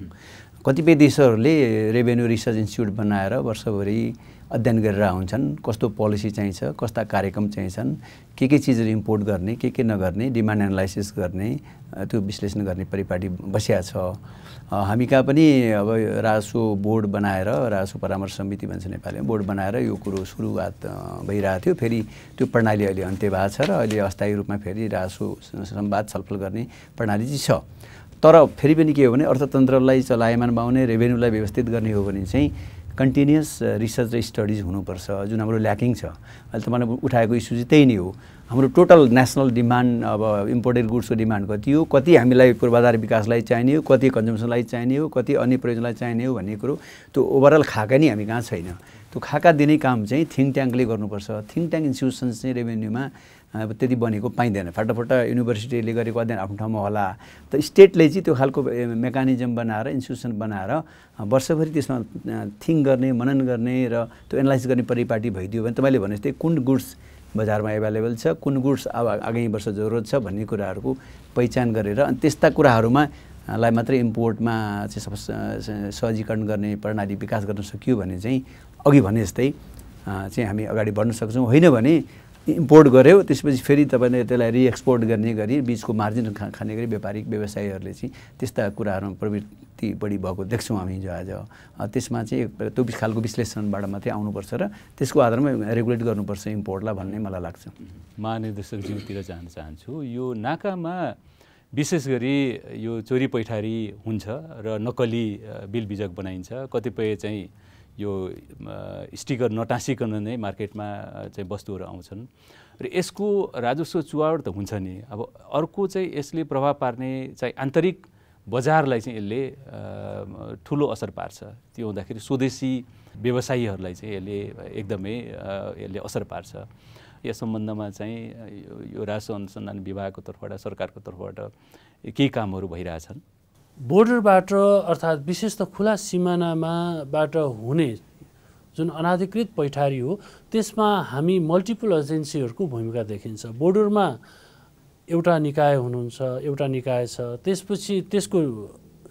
कतिपय देशहरूले रेभेन्यू रिसर्च इन्स्टिट्युट बनाएर वर्षभरि अध्ययन गरेर हुन्छन्, कस्तो पोलिसी चाहिन्छ, कस्ता कार्यक्रम चाहिन्छन्, के चिजहरू इम्पोर्ट गर्ने, के नगर्ने, डिमान्ड एनालाइसिस गर्ने, त्यो विश्लेषण गर्ने परिपाटी बसिया छ। हामी कहाँ पनि अब राजस्व बोर्ड बनाएर, राजस्व परामर्श समिति भन्छ नेपालीमा, बोर्ड बनाएर यो कुरो सुरुवात भइरहेको थियो। फेरि त्यो प्रणाली अहिले अन्त्य भएको छ र अहिले अस्थायी रूपमा फेरि राजस्व संवाद छलफल गर्ने प्रणाली चाहिँ छ। तर फेरि पनि के हो भने अर्थतन्त्रलाई चलायमान बनाउने, रेभेन्यूलाई व्यवस्थित गर्ने हो भने चाहिँ कन्टिन्युअस रिसर्च र स्टडिज हुनुपर्छ, जुन हाम्रो ल्याकिङ छ। अहिले तपाईँले उठाएको इस्यु चाहिँ त्यही नै हो। हाम्रो टोटल नेसनल डिमान्ड, अब इम्पोर्टेड गुड्सको डिमान्ड कति हो, कति हामीलाई पूर्वाधार विकासलाई चाहिने हो, कति कन्जम्सनलाई चाहिने हो, कति अन्य प्रयोजनलाई चाहिने हो भन्ने कुरो त्यो ओभरअल खाका नि हामी कहाँ छैन। त्यो खाका दिने काम चाहिँ थिङ्क ट्याङ्कले गर्नुपर्छ। थिङ्क ट्याङ्क इन्स्टिट्युसन्स चाहिँ रेभेन्यूमा त्यति बनेको पाइँदैन। फाटाफाटा युनिभर्सिटीले गरेको अध्ययन आफ्नो ठाउँमा होला, त स्टेटले चाहिँ त्यो खालको मेकानिजम बनाएर इन्स्टिट्युसन बनाएर वर्षभरि त्यसमा थिङ्क गर्ने, मनन गर्ने र त्यो एनालाइज गर्ने परिपाटी भइदियो भने तपाईँले भने जस्तै कुन गुड्स बजारमा एभाइलेबल छ, कुन गुड्स अब आगामी वर्ष जरुरत छ भन्ने कुराहरूको पहिचान गरेर अनि त्यस्ता कुराहरूमा लाई मात्रै इम्पोर्टमा चाहिँ सहजीकरण गर्ने प्रणाली विकास गर्न सकियो भने चाहिँ अघि भने जस्तै चाहिँ हामी अगाडि बढ्न सक्छौँ। होइन भने इम्पोर्ट गऱ्यो त्यसपछि फेरि तपाईँले त्यसलाई रिएक्सपोर्ट गर्ने गरी बिचको मार्जिन खाने गरी व्यापारिक व्यवसायीहरूले चाहिँ त्यस्ता कुराहरूमा प्रवृत्ति बढी भएको देख्छौँ हामी हिजो आज। त्यसमा चाहिँ त्यो खालको विश्लेषणबाट मात्रै आउनुपर्छ र त्यसको आधारमा रेगुलेट गर्नुपर्छ इम्पोर्टलाई भन्ने मलाई लाग्छ। महानिर्देशकज्यूतिर जान चाहन्छु। यो नाकामा विशेष गरी यो चोरी पैठारी हुन्छ र नक्कली बिल बिजक बनाइन्छ। कतिपय चाहिँ यो स्टिकर नटाँसिकन नै मार्केटमा चाहिँ वस्तुहरू आउँछन् र यसको राजस्व चुहावट त हुन्छ नि। अब अर्को चाहिँ यसले प्रभाव पार्ने चाहिँ आन्तरिक बजारलाई चाहिँ यसले ठुलो असर पार्छ। त्यो हुँदाखेरि स्वदेशी व्यवसायीहरूलाई चाहिँ यसले एकदमै यसले असर पार्छ। यस सम्बन्धमा चाहिँ यो राजस्व अनुसन्धान विभागको तर्फबाट सरकारको तर्फबाट केही कामहरू भइरहेछन्। बोर्डरबाट अर्थात् विशेष त खुला सिमानामाबाट हुने जुन अनाधिकृत पैठारी हो त्यसमा हामी मल्टिपल एजेन्सीहरूको भूमिका देखिन्छ। बोर्डरमा एउटा निकाय हुनुहुन्छ, एउटा निकाय छ, त्यसपछि त्यसको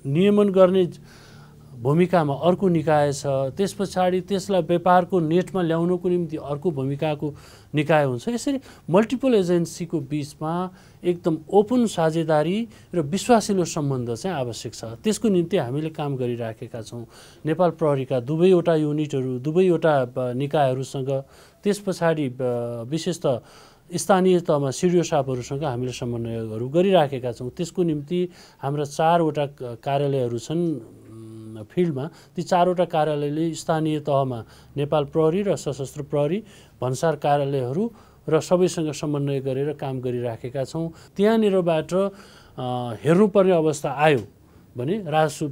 नियमन गर्ने भूमिकामा अर्को निकाय छ, त्यस पछाडि त्यसलाई व्यापारको नेटमा ल्याउनको निम्ति अर्को भूमिकाको निकाय हुन्छ। यसरी मल्टिपल एजेन्सीको बिचमा एकदम ओपन साझेदारी र विश्वासिलो सम्बन्ध चाहिँ आवश्यक छ। त्यसको निम्ति हामीले काम गरिराखेका छौँ। नेपाल प्रहरीका दुवैवटा युनिटहरू, दुवैवटा निकायहरूसँग, त्यस पछाडि विशेष त स्थानीय तहमा सिडिओ साहबहरूसँग हामीले समन्वयहरू गरिराखेका छौँ। त्यसको निम्ति हाम्रा 4वटा कार्यालयहरू छन् फिल्डमा। ती 4वटा कार्यालयले स्थानीय तहमा नेपाल प्रहरी र सशस्त्र प्रहरी भन्सार कार्यालयहरू र सबैसँग समन्वय गरेर काम गरिराखेका छौँ। त्यहाँनिरबाट हेर्नुपर्ने अवस्था आयो भने राजस्व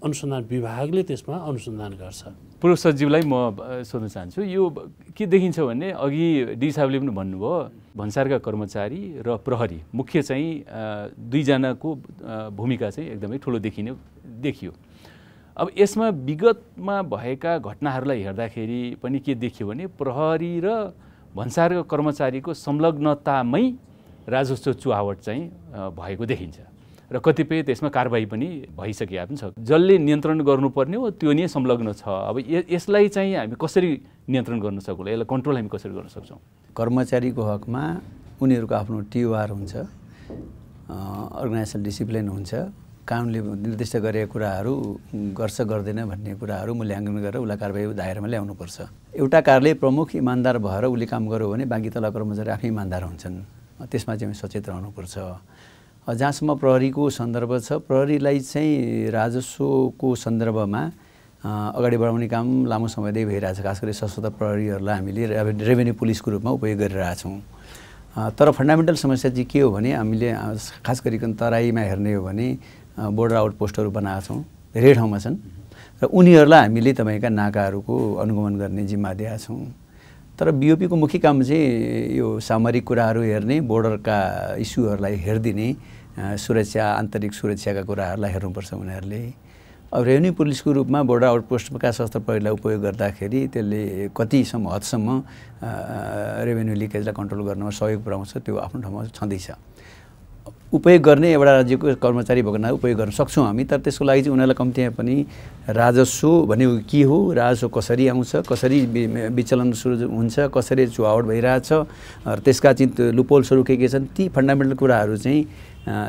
अनुसन्धान विभागले त्यसमा अनुसन्धान गर्छ। पूर्व सचिवलाई म सोध्न चाहन्छु, यो के देखिन्छ भने अघि डी साहबले पनि भन्नुभयो भन्सारका कर्मचारी र प्रहरी मुख्य चाहिँ दुईजनाको भूमिका चाहिँ एकदमै ठुलो देखियो। अब यसमा विगतमा भएका घटनाहरूलाई हेर्दाखेरि पनि के देखियो भने प्रहरी र भन्सारका कर्मचारीको संलग्नतामै राजस्व चुहावट चाहिँ भएको देखिन्छ र कतिपय त्यसमा कारबाही पनि भइसकेका पनि छ। जसले नियन्त्रण गर्नुपर्ने हो त्यो नै संलग्न छ। अब यसलाई चाहिँ हामी कसरी नियन्त्रण गर्न सक्छौँ, यसलाई कन्ट्रोल हामी कसरी गर्न सक्छौँ? कर्मचारीको हकमा उनीहरूको आफ्नो टिओआर हुन्छ, अर्गनाइजेसन डिसिप्लिन हुन्छ, कानुनले निर्दिष्ट गरेका कुराहरू गर्छ गर्दैन भन्ने कुराहरू मूल्याङ्कन गरेर उसलाई कारबाही दायरामा ल्याउनुपर्छ। एउटा कार्यालय प्रमुख इमान्दार भएर उसले काम गर्यो भने बाँकी तल कर्मचारी आफै इमान्दार हुन्छन्। त्यसमा चाहिँ सचेत रहनुपर्छ। जहाँसम्म प्रहरीको सन्दर्भ छ, प्रहरीलाई चाहिँ राजस्वको सन्दर्भमा अगाडि बढाउने काम लामो समयदेखि भइरहेछ। खास गरी सशस्त्र प्रहरीहरूलाई हामीले रेभेन्यू पुलिसको रूपमा उपयोग गरिरहेछौँ। तर फन्डामेन्टल समस्या चाहिँ के हो भने हामीले खास गरिकन तराईमा हेर्ने हो भने बोर्डर आउटपोस्टहरू बनाएका छौँ, धेरै ठाउँमा छन् र उनीहरूलाई हामीले तपाईँका नाकाहरूको अनुगमन गर्ने जिम्मा दिएका छौँ। तर बिओपीको मुख्य काम चाहिँ यो सामरिक कुराहरू हेर्ने, बोर्डरका इस्युहरूलाई हेरिदिने, सुरक्षा आन्तरिक सुरक्षाका कुराहरूलाई हेर्नुपर्छ उनीहरूले। अब रेभेन्यू पुलिसको रूपमा बोर्डर आउटपोस्टका सशस्त्र प्रहरीलाई उपयोग गर्दाखेरि त्यसले कतिसम्म हदसम्म रेभेन्यू लिकेजलाई कन्ट्रोल गर्नमा सहयोग पुर्याउँछ, त्यो आफ्नो ठाउँमा छँदैछ। उपयोग गर्ने एउटा राज्यको कर्मचारी भएको नाता उपयोग गर्न सक्छौँ हामी। तर त्यसको लागि चाहिँ उनीहरूलाई कम्तीमा पनि राजस्व भनेको के हो, राजस्व कसरी आउँछ, कसरी विचलन सुरु हुन्छ, कसरी चुहावट भइरहेछ र त्यसका चाहिँ लुपोल्सहरू के छन्, ती फन्डामेन्टल कुराहरू चाहिँ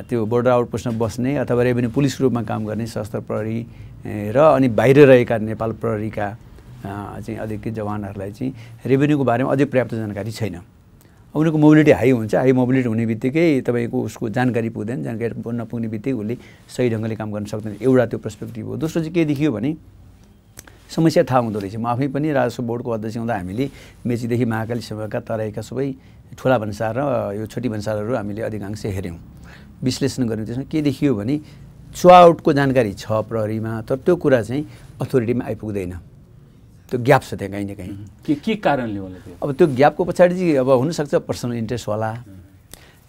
त्यो बोर्डर आउटपोस्टमा बस्ने अथवा रेभेन्यू पुलिस रूपमा काम गर्ने सशस्त्र प्रहरी र अनि बाहिर रहेका नेपाल प्रहरीका चाहिँ अधिकृत जवानहरूलाई चाहिँ रेभेन्यूको बारेमा अझै पर्याप्त जानकारी छैन। उनीहरूको मोबिलिटी हाई हुन्छ। हाई मोबिलिटी हुने बित्तिकै तपाईँको उसको जानकारी पुग्दैन, जानकारी नपुग्ने बित्तिकै उसले सही ढङ्गले काम गर्न सक्दैन। एउटा त्यो पर्सपेक्टिभ हो। दोस्रो चाहिँ के देखियो भने समस्या थाहा हुँदो रहेछ। म आफै पनि राजस्व बोर्डको अध्यक्ष हुँदा हामीले मेचीदेखि महाकालीसम्मका तराईका सबै ठुला भन्सार र यो छोटी भन्सारहरू हामीले अधिकांश हेऱ्यौँ, विश्लेषण गर्यौँ। त्यसमा के देखियो भने चुहावटको जानकारी छ प्रहरीमा, तर त्यो कुरा चाहिँ अथोरिटीमा आइपुग्दैन। त्यो ग्याप छ त्यहाँ कहीँ न कहीँ। के कारणले होला त्यो? अब त्यो ग्यापको पछाडि चाहिँ अब हुनसक्छ पर्सनल इन्ट्रेस्ट होला,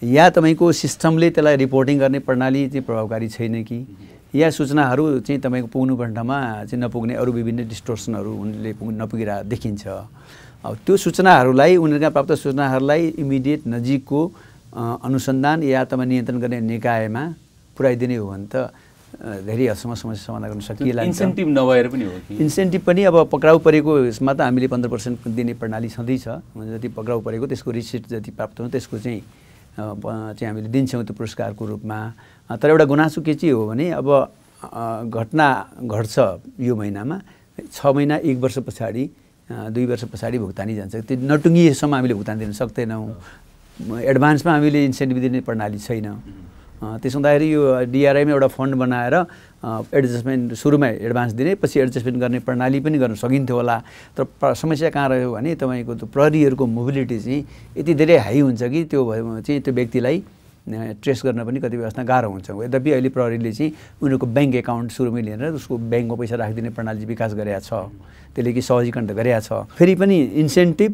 या तपाईँको सिस्टमले त्यसलाई रिपोर्टिङ गर्ने प्रणाली चाहिँ प्रभावकारी छैन कि, या सूचनाहरू चाहिँ तपाईँको पुग्नुपर्ने ठाउँमा चाहिँ नपुग्ने अरू विभिन्न डिस्टोर्सनहरू उनले नपुगिरहेको देखिन्छ। अब त्यो सूचनाहरूलाई उनीहरूका प्राप्त सूचनाहरूलाई इमिडिएट नजिकको अनुसन्धान या तपाईँ नियन्त्रण गर्ने निकायमा पुर्याइदिने हो भने त धेरै हदसम्म समस्या समाधान गर्न सकिएला। इन्सेन्टिभ नभएर पनि हो कि? इन्सेन्टिभ पनि अब पक्राउ परेको यसमा त हामीले 15% दिने प्रणाली छँदैछ। जति पक्राउ परेको त्यसको रिसिट जति प्राप्त हुन्छ त्यसको चाहिँ हामीले दिन्छौँ त्यो पुरस्कारको रूपमा। तर एउटा गुनासो के चाहिँ हो भने अब घटना घट्छ यो महिनामा 6 महिना 1 वर्ष पछाडि 2 वर्ष पछाडि भुक्तानी जान्छ, त्यो नटुङ्गिएसम्म हामीले भुक्तानी दिन सक्दैनौँ। एडभान्समा हामीले इन्सेन्टिभ दिने प्रणाली छैन। त्यसो हुँदाखेरि यो डिआरआईमा एउटा फन्ड बनाएर एडजस्टमेन्ट सुरुमा एडभान्स दिने पछि एडजस्टमेन्ट गर्ने प्रणाली पनि गर्न सकिन्थ्यो होला। तर समस्या कहाँ रह्यो भने तपाईँको त्यो प्रहरीहरूको मोबिलिटी चाहिँ यति धेरै हाई हुन्छ कि त्यो चाहिँ त्यो व्यक्तिलाई ट्रेस गर्न पनि कति व्यवस्था गाह्रो हुन्छ। यद्यपि अहिले प्रहरीले चाहिँ उनीहरूको ब्याङ्क एकाउन्ट सुरुमै लिएर उसको ब्याङ्कमा पैसा राखिदिने प्रणाली विकास गरेका छ, त्यसले कि सहजीकरण त गरेका छ। फेरि पनि इन्सेन्टिभ,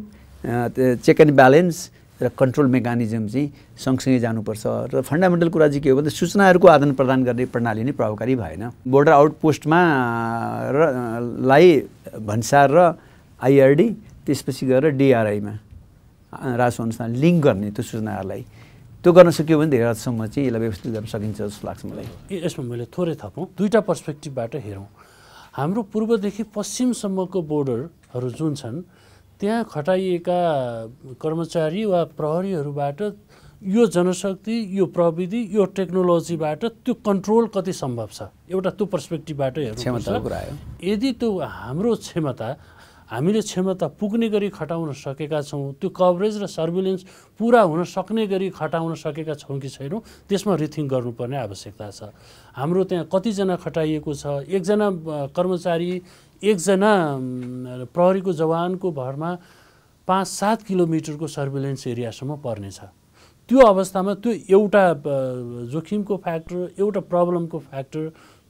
चेक एन्ड ब्यालेन्स र कन्ट्रोल मेकानिजम चाहिँ सँगसँगै जानुपर्छ। र फन्डामेन्टल कुरा चाहिँ के हो भने सूचनाहरूको आदान प्रदान गर्ने प्रणाली नै प्रभावकारी भएन। बोर्डर आउटपोस्टमा लाई भन्सार र आइआरडी त्यसपछि गएर डिआरआईमा राजस्व अनुसन्धान लिङ्क गर्ने त्यो सूचनाहरूलाई त्यो गर्न सकियो भने धेरै हदसम्म चाहिँ यसलाई व्यवस्थित गर्न सकिन्छ जस्तो लाग्छ मलाई। यसमा मैले थोरै थपौँ, दुईवटा पर्सपेक्टिभबाट हेरौँ। हाम्रो पूर्वदेखि पश्चिमसम्मको बोर्डरहरू जुन छन् त्यहाँ खटाइएका कर्मचारी वा प्रहरीहरूबाट यो जनशक्ति, यो प्रविधि, यो टेक्नोलोजीबाट त्यो कन्ट्रोल कति सम्भव छ, एउटा त्यो पर्सपेक्टिभबाट हेर्नुपर्छ। यदि त्यो हाम्रो क्षमता हामीले क्षमता पुग्ने गरी खटाउन सकेका छौँ, त्यो कभरेज र सर्भिलेन्स पुरा हुन सक्ने गरी खटाउन सकेका छौँ कि छैनौँ, त्यसमा रिथिङ गर्नुपर्ने आवश्यकता छ। हाम्रो त्यहाँ कतिजना खटाइएको छ, एकजना कर्मचारी एकजना प्रहरीको जवानको भरमा 5-7 किलोमिटरको सर्भिलेन्स एरियासम्म पर्नेछ। त्यो अवस्थामा त्यो एउटा जोखिमको फ्याक्टर, एउटा प्रब्लमको फ्याक्टर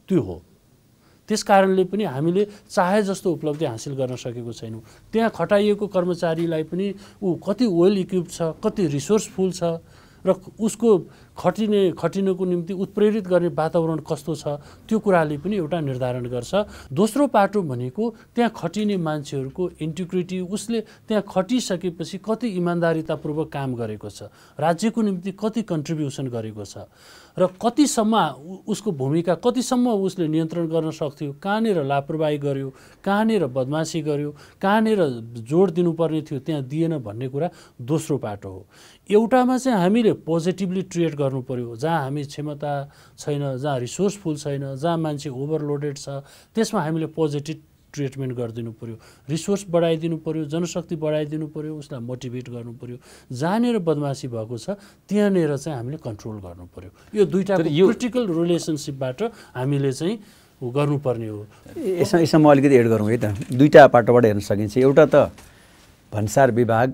त्यो हो। त्यस कारणले पनि हामीले चाहे जस्तो उपलब्धि हासिल गर्न सकेको छैनौँ। त्यहाँ खटाइएको कर्मचारीलाई पनि ऊ कति वेल इक्विप्ड छ, कति रिसोर्सफुल छ र उसको खटिनको निम्ति उत्प्रेरित गर्ने वातावरण कस्तो छ, त्यो कुराले पनि एउटा निर्धारण गर्छ। दोस्रो पाटो भनेको त्यहाँ खटिने मान्छेहरूको इन्टिग्रिटी, उसले त्यहाँ खटिसकेपछि कति इमान्दारितापूर्वक काम गरेको छ, राज्यको निम्ति कति कन्ट्रिब्युसन गरेको छ र कतिसम्म उसको भूमिका कतिसम्म उसले नियन्त्रण गर्न सक्थ्यो, कहाँनिर लापरवाही गर्यो, कहाँनिर बदमासी गर्यो, कहाँनिर जोड दिनुपर्ने थियो त्यहाँ दिएन भन्ने कुरा दोस्रो पाटो हो। एउटामा चाहिँ हामीले पोजिटिभली ट्रिट गर्नु पर्यो, जहाँ हामी क्षमता छैन, जहाँ रिसोर्सफुल छैन, जहाँ मान्छे ओभरलोडेड छ, त्यसमा हामीले पोजिटिभ ट्रिटमेन्ट गरिदिनु पर्यो, रिसोर्स बढाइदिनु पर्यो, जनशक्ति बढाइदिनु पर्यो, उसलाई मोटिभेट गर्नु पर्यो। जहाँनिर बदमासी भएको छ त्यहाँनिर चाहिँ हामीले कन्ट्रोल गर्नु पर्यो। यो दुईटा क्रिटिकल रिलेसनसिपबाट हामीले चाहिँ गर्नुपर्ने हो। यसमा म अलिकति एड गरौँ है त। दुईटा पाटोबाट हेर्न सकिन्छ। एउटा त भन्सार विभाग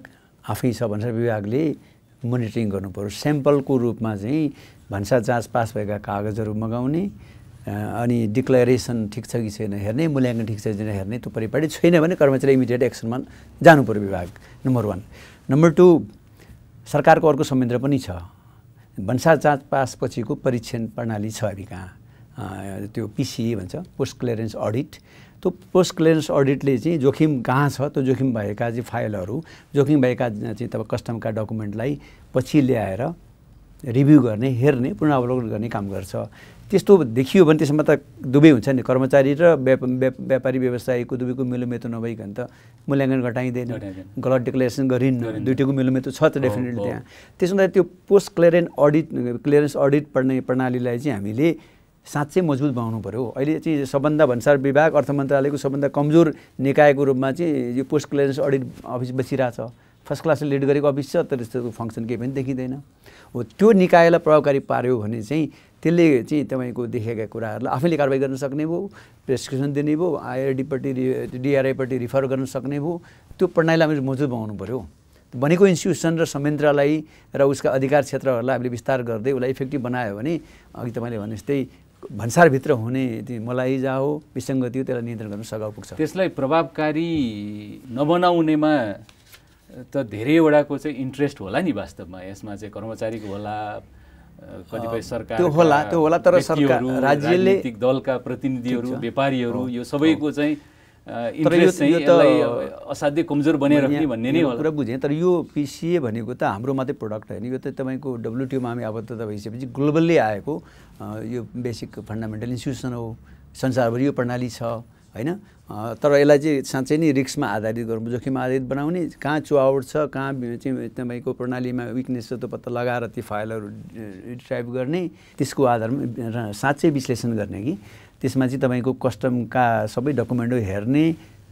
आफै छ, भन्सार विभागले मोनिटरिङ गर्नु पर्यो। स्याम्पलको रूपमा चाहिँ भन्सार जाँच पास भएका कागजहरू मगाउने अनि डिक्लेरेसन ठिक छ कि छैन हेर्ने, मूल्याङ्कन ठिक छ कि छैन हेर्ने, त्यो परिपाटी छैन भने कर्मचारी इमिडिएट एक्सनमा जानु पर्यो विभाग, नम्बर 1। नम्बर 2, सरकारको अर्को संयन्त्र पनि छ, भन्सार जाँच पास पछिको परीक्षण प्रणाली छ हामी कहाँ, त्यो पिसिए भन्छ, पोस्ट क्लियरेन्स अडिट। त्यो पोस्ट क्लियरेन्स अडिटले चाहिँ जोखिम कहाँ छ, त्यो जोखिम भएका चाहिँ फाइलहरू, जोखिम भएका चाहिँ तब कस्टमका डकुमेन्टलाई पछि ल्याएर रिभ्यू गर्ने, हेर्ने, पुनरावलोकन गर्ने काम गर्छ। त्यस्तो देखियो भने त्यसमा त दुवै हुन्छ नि, कर्मचारी र व्यापारी व्यवसायीको दुवैको मिलोमेतो नभइकन त मूल्याङ्कन घटाइँदैन, गलत डिक्लेरेसन गरिन्न, दुइटैको मिलोमेतो छ त डेफिनेटली त्यहाँ। त्यसो हुँदा त्यो पोस्ट क्लियरेन्स अडिट पढ्ने प्रणालीलाई चाहिँ हामीले साँच्चै मजबुत बनाउनु पर्यो। अहिले चाहिँ सबभन्दा भन्सार विभाग अर्थ मन्त्रालयको सबभन्दा कमजोर निकायको रूपमा चाहिँ यो पोस्ट क्लियरेन्स अडिट अफिस बसिरहेछ। फर्स्ट क्लासले लिड गरेको अफिस छ, तर त्यस्तो फङ्सन केही पनि देखिँदैन। हो, त्यो निकायलाई प्रभावकारी पार्यो भने चाहिँ त्यसले चाहिँ तपाईँको देखेका कुराहरूलाई आफैले कारवाही गर्न सक्ने भयो, प्रेसक्रिप्सन दिने भयो, आइआरडीपट्टि डिआरआईपट्टि रिफर गर्न सक्ने भयो। त्यो प्रणालीलाई हामीले मजबुत बनाउनु पर्यो। भनेको इन्स्टिट्युसन र संयन्त्रलाई र उसका अधिकार क्षेत्रहरूलाई हामीले विस्तार गर्दै उसलाई इफेक्टिभ बनायो भने अघि तपाईँले भने जस्तै भन्सारभित्र हुने मलाइजा हो, विसङ्गति हो, त्यसलाई नियन्त्रण गर्न सघाउ पुग्छ। त्यसलाई प्रभावकारी नबनाउनेमा त धेरैवटाको चाहिँ इन्ट्रेस्ट होला नि वास्तवमा। यसमा चाहिँ कर्मचारीको होला, कतिपय सरकार त्यो होला तर सरकार राज्यले राजनीतिक दलका प्रतिनिधिहरू, व्यापारीहरू यो सबैको चाहिँ इन्ट्रेस्ट चाहिँ यसलाई असाध्यै कमजोर बनाइराख्ने भन्ने नै होला। कुरा बुझेँ, तर यो पिसिए भनेको त हाम्रो मात्रै प्रोडक्ट होइन, यो त तपाईँको WTOमा हामी आबद्धता भइसकेपछि ग्लोबल्ली आएको यो बेसिक फन्डामेन्टल इन्स्टिट्युसन हो, संसारभरि यो प्रणाली छ होइन। तर यसलाई चाहिँ साँच्चै नै रिस्कमा आधारित गर्नु, जोखिममा आधारित बनाउने, कहाँ चुहावट छ, कहाँ चाहिँ तपाईँको प्रणालीमा विकनेस छ, त्यो पत्ता लगाएर ती फाइलहरू रिट्राइभ गर्ने, त्यसको आधारमा साँच्चै विश्लेषण गर्ने कि त्यसमा चाहिँ तपाईँको कस्टमका सबै डकुमेन्टहरू हेर्ने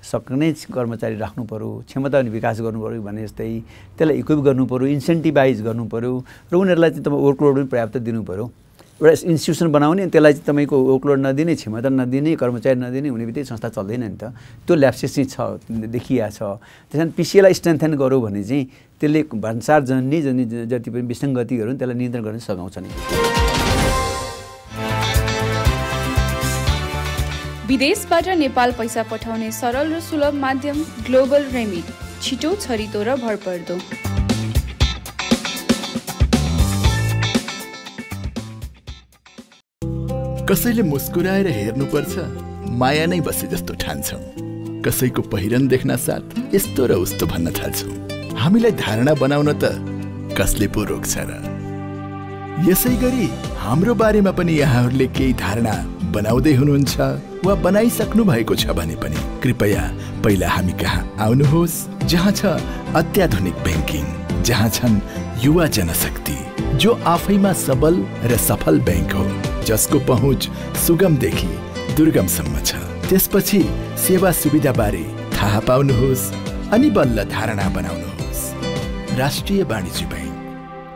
सक्ने कर्मचारी राख्नु पऱ्यो, क्षमता अनि विकास गर्नु पऱ्यो भने जस्तै त्यसलाई इक्विप गर्नु पऱ्यो, इन्सेन्टिभाइज गर्नु पऱ्यो र उनीहरूलाई चाहिँ तपाईँ वर्कलोड पनि पर्याप्त दिनु पऱ्यो। एउटा इन्स्टिट्युसन बनाउने त्यसलाई चाहिँ तपाईँको वर्कलोड नदिने, क्षमता नदिने, कर्मचारी नदिने हुने बित्तिकै संस्था चल्दैन नि त। त्यो ल्याप्सेस चाहिँ छ, देखिया छ। त्यस कारण पिसिएलाई स्ट्रेन्थेन गऱ्यो भने चाहिँ त्यसले भन्सार जन्ने जति पनि विसङ्गतिहरू त्यसलाई नियन्त्रण गर्न सघाउँछ नि। विदेशबाट नेपाल पैसा पठाउने सरल र सुलभ माध्यम ग्लोबल रेमिट, छिटो, छरितो र भरपर्दो। कसैले मुस्कुराएर हेर्नुपर्छ, माया नै बसे जस्तो ठान्छौँ। कसैको पहिरन देख्न साथ यस्तो र उस्तो भन्न थाल्छौँ। हामीलाई धारणा बनाउन त कसले पो रोक्छ र? यसै गरी हाम्रो बारेमा पनि यहाँहरूले केही धारणा बनाउँदै हुनुहुन्छ वा बनाइसक्नु भएको छ भने पनि कृपया पहिला हामी कहाँ आउनुहोस्, जहाँ छ अत्याधुनिक ब्याङ्किङ, जहाँ छन् युवा जनशक्ति, जो आफैमा सबल र सफल ब्याङ्क हो, जसको पहुँच सुगमदेखि दुर्गमसम्म छ। त्यसपछि सेवा सुविधा बारे थाहा पाउनुहोस् अनि बल्ल धारणा बनाउनुहोस्। राष्ट्रिय वाणिज्य ब्याङ्क,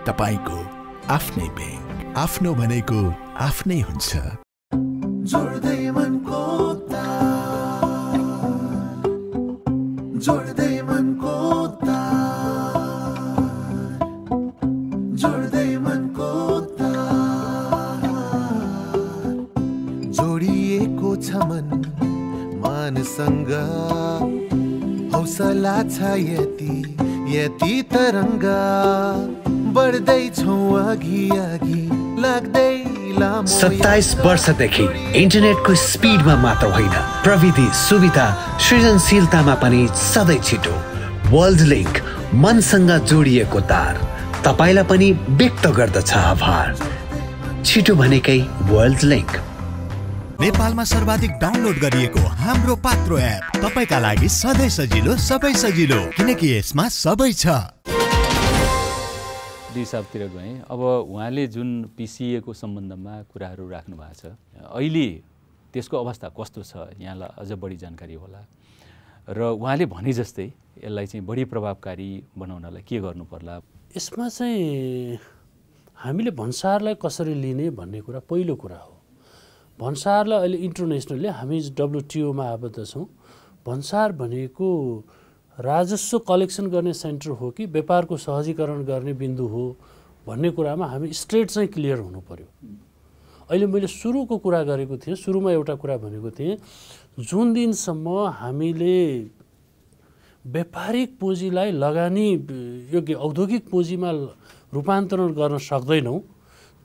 तपाईको आफ्नै ब्याङ्क। आफ्नो भनेको आफ्नै हुन्छ। जोड्दै मनको तार, जोड्दै मनको तार, जोड्दै मनको तार, जोडिएको छ मन मानसँग, हौसला छ यति तरङ्ग, बढ्दैछौँ अघि अघि लाग्दै 27 वर्षदेखि इन्टरनेटको स्पिडमा मात्र होइन, प्रविधि, सुविधा, सृजनशीलतामा पनि सधैँ छिटो। वर्ल्ड लिङ्क, मनसँग जोडिएको तार, तपाईँलाई पनि व्यक्त गर्दछ आभार। छिटो भनेकै वर्ल्ड लिङ्क। नेपालमा सर्वाधिक डाउनलोड गरिएको हाम्रो पात्रो एप तपाईँका लागि सधैँ सजिलो, सबै सजिलो, किनकि यसमा सबै छ। हिसाबतिर गएँ। अब उहाँले जुन पिसिएको सम्बन्धमा कुराहरू राख्नु भएको छ, अहिले त्यसको अवस्था कस्तो छ यहाँलाई अझ बढी जानकारी होला र उहाँले भने जस्तै यसलाई चाहिँ बढी प्रभावकारी बनाउनलाई के गर्नु पर्ला? यसमा चाहिँ हामीले भन्सारलाई कसरी लिने भन्ने कुरा पहिलो कुरा हो। भन्सारलाई अहिले इन्टरनेसनली हामी WTOमा आबद्ध छौँ। भन्सार भनेको राजस्व कलेक्सन गर्ने सेन्टर हो कि व्यापारको सहजीकरण गर्ने बिन्दु हो भन्ने कुरामा हामी स्ट्रेट चाहिँ क्लियर हुनु पर्यो। अहिले मैले सुरुको कुरा गरेको थिएँ, सुरुमा एउटा कुरा भनेको थिएँ, जुन दिनसम्म हामीले व्यापारिक पुँजीलाई लगानी योग्य औद्योगिक पुँजीमा रूपान्तरण गर्न सक्दैनौँ,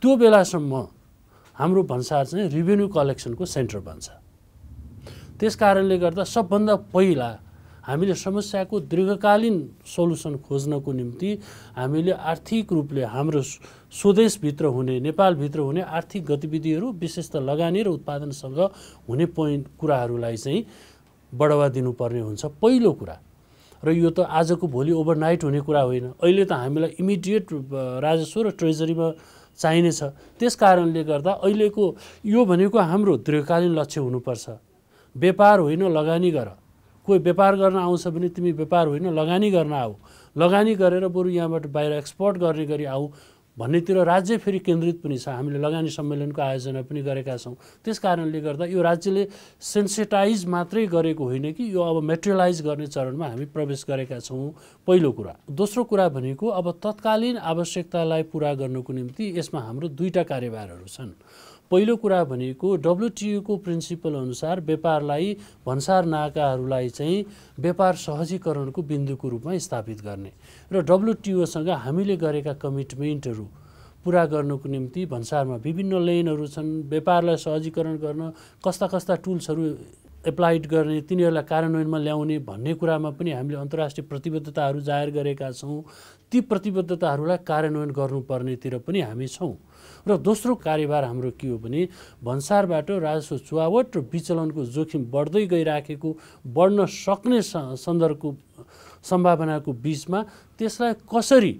त्यो बेलासम्म हाम्रो भन्सार चाहिँ रेभेन्यू कलेक्सनको सेन्टर बन्छ। त्यस कारणले गर्दा सबभन्दा पहिला हामीले समस्याको दीर्घकालीन सोलुसन खोज्नको निम्ति हामीले आर्थिक रूपले हाम्रो स्वदेशभित्र हुने, नेपालभित्र हुने आर्थिक गतिविधिहरू, विशेष त लगानी र उत्पादनसँग हुने कुराहरूलाई चाहिँ बढावा दिनुपर्ने हुन्छ पहिलो कुरा। र यो त आजको भोलि ओभरनाइट हुने कुरा होइन। अहिले त हामीलाई इमिडिएट राजस्व र ट्रेजरीमा चाहिनेछ। त्यस कारणले गर्दा अहिलेको यो भनेको हाम्रो दीर्घकालीन लक्ष्य हुनुपर्छ। व्यापार होइन, लगानी गर। कोही व्यापार गर्न आउँछ भने तिमी व्यापार होइन लगानी गर्न आऊ, लगानी गरेर बरु यहाँबाट बाहिर एक्सपोर्ट गर्ने गरी आऊ भन्नेतिर राज्य फेरि केन्द्रित पनि छ। हामीले लगानी सम्मेलनको आयोजना पनि गरेका छौँ। त्यस कारणले गर्दा यो राज्यले सेन्सिटाइज मात्रै गरेको होइन कि यो अब मेटेरियलाइज गर्ने चरणमा हामी प्रवेश गरेका छौँ, पहिलो कुरा। दोस्रो कुरा भनेको अब तत्कालीन आवश्यकतालाई पुरा गर्नको निम्ति यसमा हाम्रो दुईटा कार्यभारहरू छन्। पहिलो कुरा भनेको WTO को प्रिन्सिपल अनुसार व्यापारलाई भन्सार नाकाहरूलाई चाहिँ व्यापार सहजीकरणको बिन्दुको रूपमा स्थापित गर्ने र WTO सँग हामीले गरेका कमिटमेन्टहरू पुरा गर्नको निम्ति भन्सारमा विभिन्न लेनहरू छन्। व्यापारलाई सहजीकरण गर्न कस्ता टुल्सहरू एप्लाइड गर्ने, तिनीहरूलाई कार्यान्वयनमा ल्याउने भन्ने कुरामा पनि हामीले अन्तर्राष्ट्रिय प्रतिबद्धताहरू जाहेर गरेका छौँ। ती प्रतिबद्धताहरूलाई कार्यान्वयन गर्नुपर्नेतिर पनि हामी छौँ। र दोस्रो कार्यभार हाम्रो के हो भने भन्सारबाट राजस्व चुहावट र विचलनको जोखिम बढ्दै गइराखेको, बढ्न सक्ने सन्दर्भको सम्भावनाको बिचमा त्यसलाई कसरी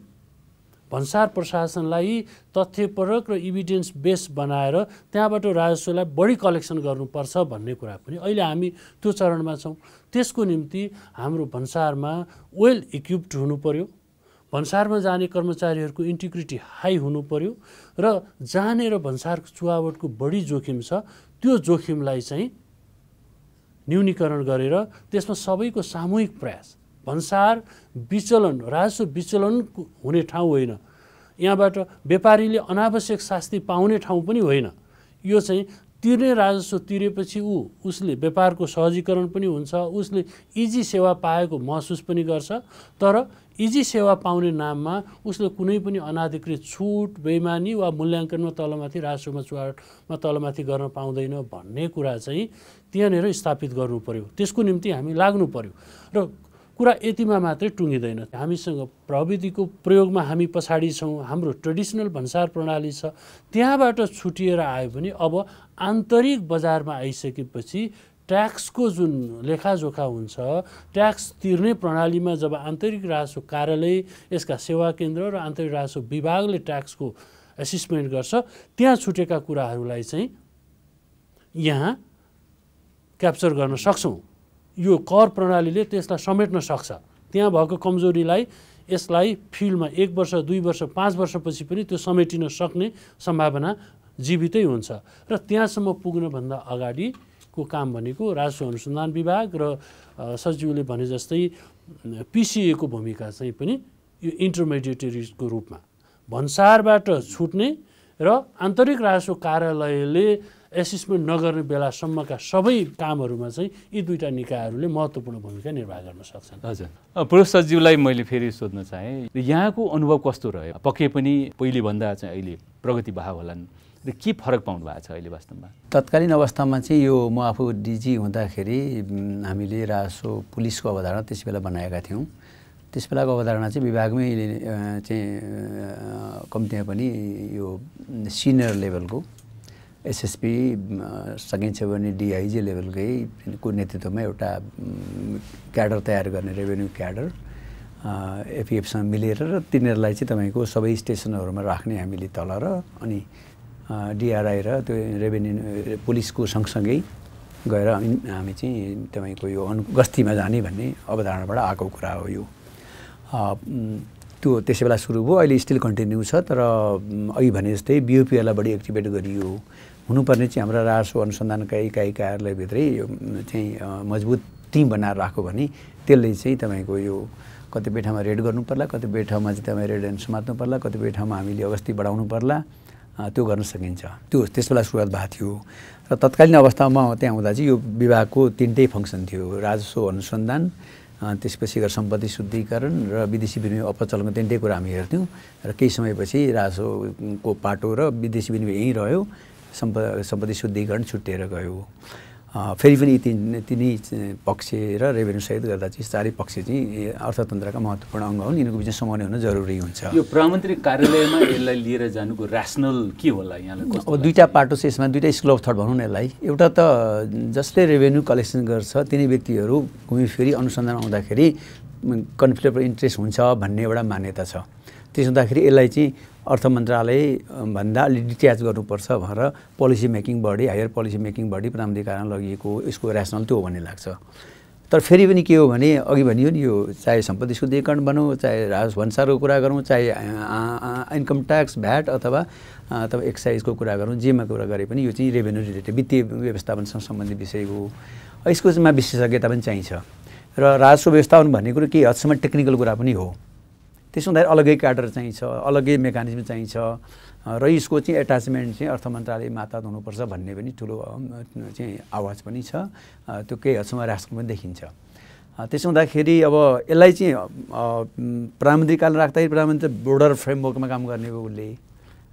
भन्सार प्रशासनलाई तथ्यपरक र इभिडेन्स बेस बनाएर त्यहाँबाट राजस्वलाई बढी कलेक्सन गर्नुपर्छ भन्ने कुरा पनि अहिले हामी त्यो चरणमा छौँ। त्यसको निम्ति हाम्रो भन्सारमा वेल इक्विप्ड हुनु पर्यो, भन्सारमा जाने कर्मचारीहरूको इन्टिग्रिटी हाई हुनु पर्यो र जहाँनिर भन्सार चुहावटको बढी जोखिम छ त्यो जोखिमलाई चाहिँ न्यूनीकरण गरेर त्यसमा सबैको सामूहिक प्रयास, भन्सार विचलन राजस्व विचलन हुने ठाउँ होइन, यहाँबाट व्यापारीले अनावश्यक शास्ति पाउने ठाउँ पनि होइन। यो चाहिँ तिर्ने राजस्व तिरेपछि उसले व्यापारको सहजीकरण पनि हुन्छ, उसले इजी सेवा पाएको महसुस पनि गर्छ। तर इजी सेवा पाउने नाममा उसले कुनै पनि अनाधिकृत छुट, बेइमानी वा मूल्याङ्कनमा तलमाथि राजस्वमा चुहावटमा तलमाथि गर्न पाउँदैन भन्ने कुरा चाहिँ त्यहाँनिर स्थापित गर्नु पर्यो। त्यसको निम्ति हामी लाग्नु पर्यो र कुरा यतिमा मात्रै टुङ्गिँदैन। हामीसँग प्रविधिको प्रयोगमा हामी पछाडि छौँ, हाम्रो ट्रेडिसनल भन्सार प्रणाली छ, त्यहाँबाट छुटिएर आयो भने अब आन्तरिक बजारमा आइसकेपछि ट्याक्सको जुन लेखाजोखा हुन्छ, ट्याक्स तिर्ने प्रणालीमा जब आन्तरिक राजस्व कार्यालय, यसका सेवा केन्द्र र आन्तरिक राजस्व विभागले ट्याक्सको एसेसमेन्ट गर्छ, त्यहाँ छुटेका कुराहरूलाई चाहिँ यहाँ क्याप्चर गर्न सक्छौँ। यो कर प्रणालीले त्यसलाई समेट्न सक्छ। त्यहाँ भएको कमजोरीलाई यसलाई फिल्डमा 1 वर्ष, 2 वर्ष, 5 वर्षपछि पनि त्यो समेटिन सक्ने सम्भावना जीवितै हुन्छ। र त्यहाँसम्म पुग्नभन्दा अगाडिको काम भनेको राजस्व अनुसन्धान विभाग र सचिवले भने जस्तै PCA को भूमिका चाहिँ पनि यो इन्टरमेडिएटरीको रूपमा भन्सारबाट छुट्ने र आन्तरिक राजस्व कार्यालयले एसेसमेन्ट नगर्ने बेलासम्मका सबै कामहरूमा चाहिँ यी दुईटा निकायहरूले महत्त्वपूर्ण भूमिका निर्वाह गर्न सक्छन्। हजुर, पुरुष सचिवलाई मैले फेरि सोध्न चाहेँ, यहाँको अनुभव कस्तो रह्यो? पक्कै पनि पहिलेभन्दा चाहिँ अहिले प्रगति भएको होलान् र के फरक पाउनु भएको छ अहिले वास्तवमा? तत्कालीन अवस्थामा चाहिँ यो म आफू DG हुँदाखेरि हामीले राजस्व पुलिसको अवधारणा त्यस बेला बनाएका थियौँ। त्यस बेलाको अवधारणा चाहिँ विभागमै चाहिँ कम्तीमा पनि यो सिनियर लेभलको SSP सकिन्छ भने DIG लेभलकै को नेतृत्वमा एउटा क्याडर तयार गर्ने, रेभेन्यू क्याडर FEFसँग मिलेर र तिनीहरूलाई चाहिँ तपाईँको सबै स्टेसनहरूमा राख्ने हामीले तल र अनि DRI र त्यो रेभेन्यू पुलिसको सँगसँगै गएर हामी चाहिँ तपाईँको यो गस्तीमा जाने भन्ने अवधारणाबाट आएको कुरा हो। यो त्यो त्यसै बेला सुरु भयो, अहिले स्टिल कन्टिन्यू छ। तर अघि भने जस्तै BOPहरूलाई बढी एक्टिभेट गरियो। हुनुपर्ने चाहिँ हाम्रा राजस्व अनुसन्धानका इकाइ कार्यालयभित्रै चाहिँ मजबुत टिम बनाएर राख्यो भने त्यसले चाहिँ तपाईँको यो कतिपय ठाउँमा रेड गर्नु पर्ला, कतिपय ठाउँमा चाहिँ तपाईँ रेड एन्ड समात्नु पर्ला, कतिपय ठाउँमा हामीले अगस्ती बढाउनु पर्ला, त्यो गर्न सकिन्छ। त्यो त्यस बेला सुरुवात भएको थियो। र तत्कालीन अवस्थामा त्यहाँ हुँदा चाहिँ यो विभागको 3टै फङ्सन थियो, राजस्व अनुसन्धान, त्यसपछि गएर सम्पत्ति शुद्धिकरण र विदेशी विनिमय अपचलनको 3टै कुरा हामी हेर्थ्यौँ। र केही समयपछि राजस्वको पाटो र विदेशी विनिमय यहीँ रह्यो, सम्पत्ति शुद्धिकरण छुट्टिएर गयो। फेरि पनि तिनै पक्ष र रेभेन्यू सहित गर्दा चाहिँ चारै पक्ष चाहिँ अर्थतन्त्रका महत्त्वपूर्ण अङ्ग हुन्, यिनीहरूको बिचमा समन्वय हुन जरुरी हुन्छ। यो प्रधानमन्त्री कार्यालयमा यसलाई लिएर जानुको ऱ्यासनल के होला यहाँलाई? अब दुईटा पाटो छ यसमा, दुईटा स्कुल अफ थट भनौँ न यसलाई। एउटा त जसले रेभेन्यू कलेक्सन गर्छ तिनी व्यक्तिहरू घुमिफिरी अनुसन्धान आउँदाखेरि कन्फ्लिक्ट अफ इन्ट्रेस्ट हुन्छ भन्ने एउटा मान्यता छ। त्यसो हुँदाखेरि यसलाई चाहिँ अर्थ मन्त्रालय भन्दा अलि डिट्याच गर्नुपर्छ भनेर policy making body, higher policy making body प्रधानमन्त्री कार्यालयमा लगिएको यसको ऱ्यासनल त्यो हो भन्ने लाग्छ। तर फेरि पनि के हो भने अघि भनियो नि, यो चाहे सम्पत्ति शुद्धिकरण भनौँ, चाहे राजस्व भन्सारको कुरा गरौँ, चाहे इन्कम ट्याक्स, भ्याट अथवा एक्साइजको कुरा गरौँ, जेमा कुरा गरे पनि यो चाहिँ रेभेन्यू रिलेटेड वित्तीय व्यवस्थापनसँग सम्बन्धित विषय हो। यसकोमा विशेषज्ञता पनि चाहिन्छ। र राजस्व व्यवस्थापन भन्ने कुरो केही हदसम्म टेक्निकल कुरा पनि हो। त्यसो हुँदाखेरि अलग्गै क्याडर चाहिन्छ, अलग्गै मेकानिजम चाहिन्छ र यसको चाहिँ एट्याचमेन्ट चाहिँ अर्थ मन्त्रालय मातहत हुनुपर्छ भन्ने पनि ठुलो चाहिँ आवाज पनि छ। त्यो केही हदसम्म राष्ट्रमा पनि देखिन्छ। त्यसो हुँदाखेरि अब यसलाई चाहिँ प्रधानमन्त्रीकालमा राख्दाखेरि प्रधानमन्त्री बोर्डर फ्रेमवर्कमा काम गर्ने हो, उसले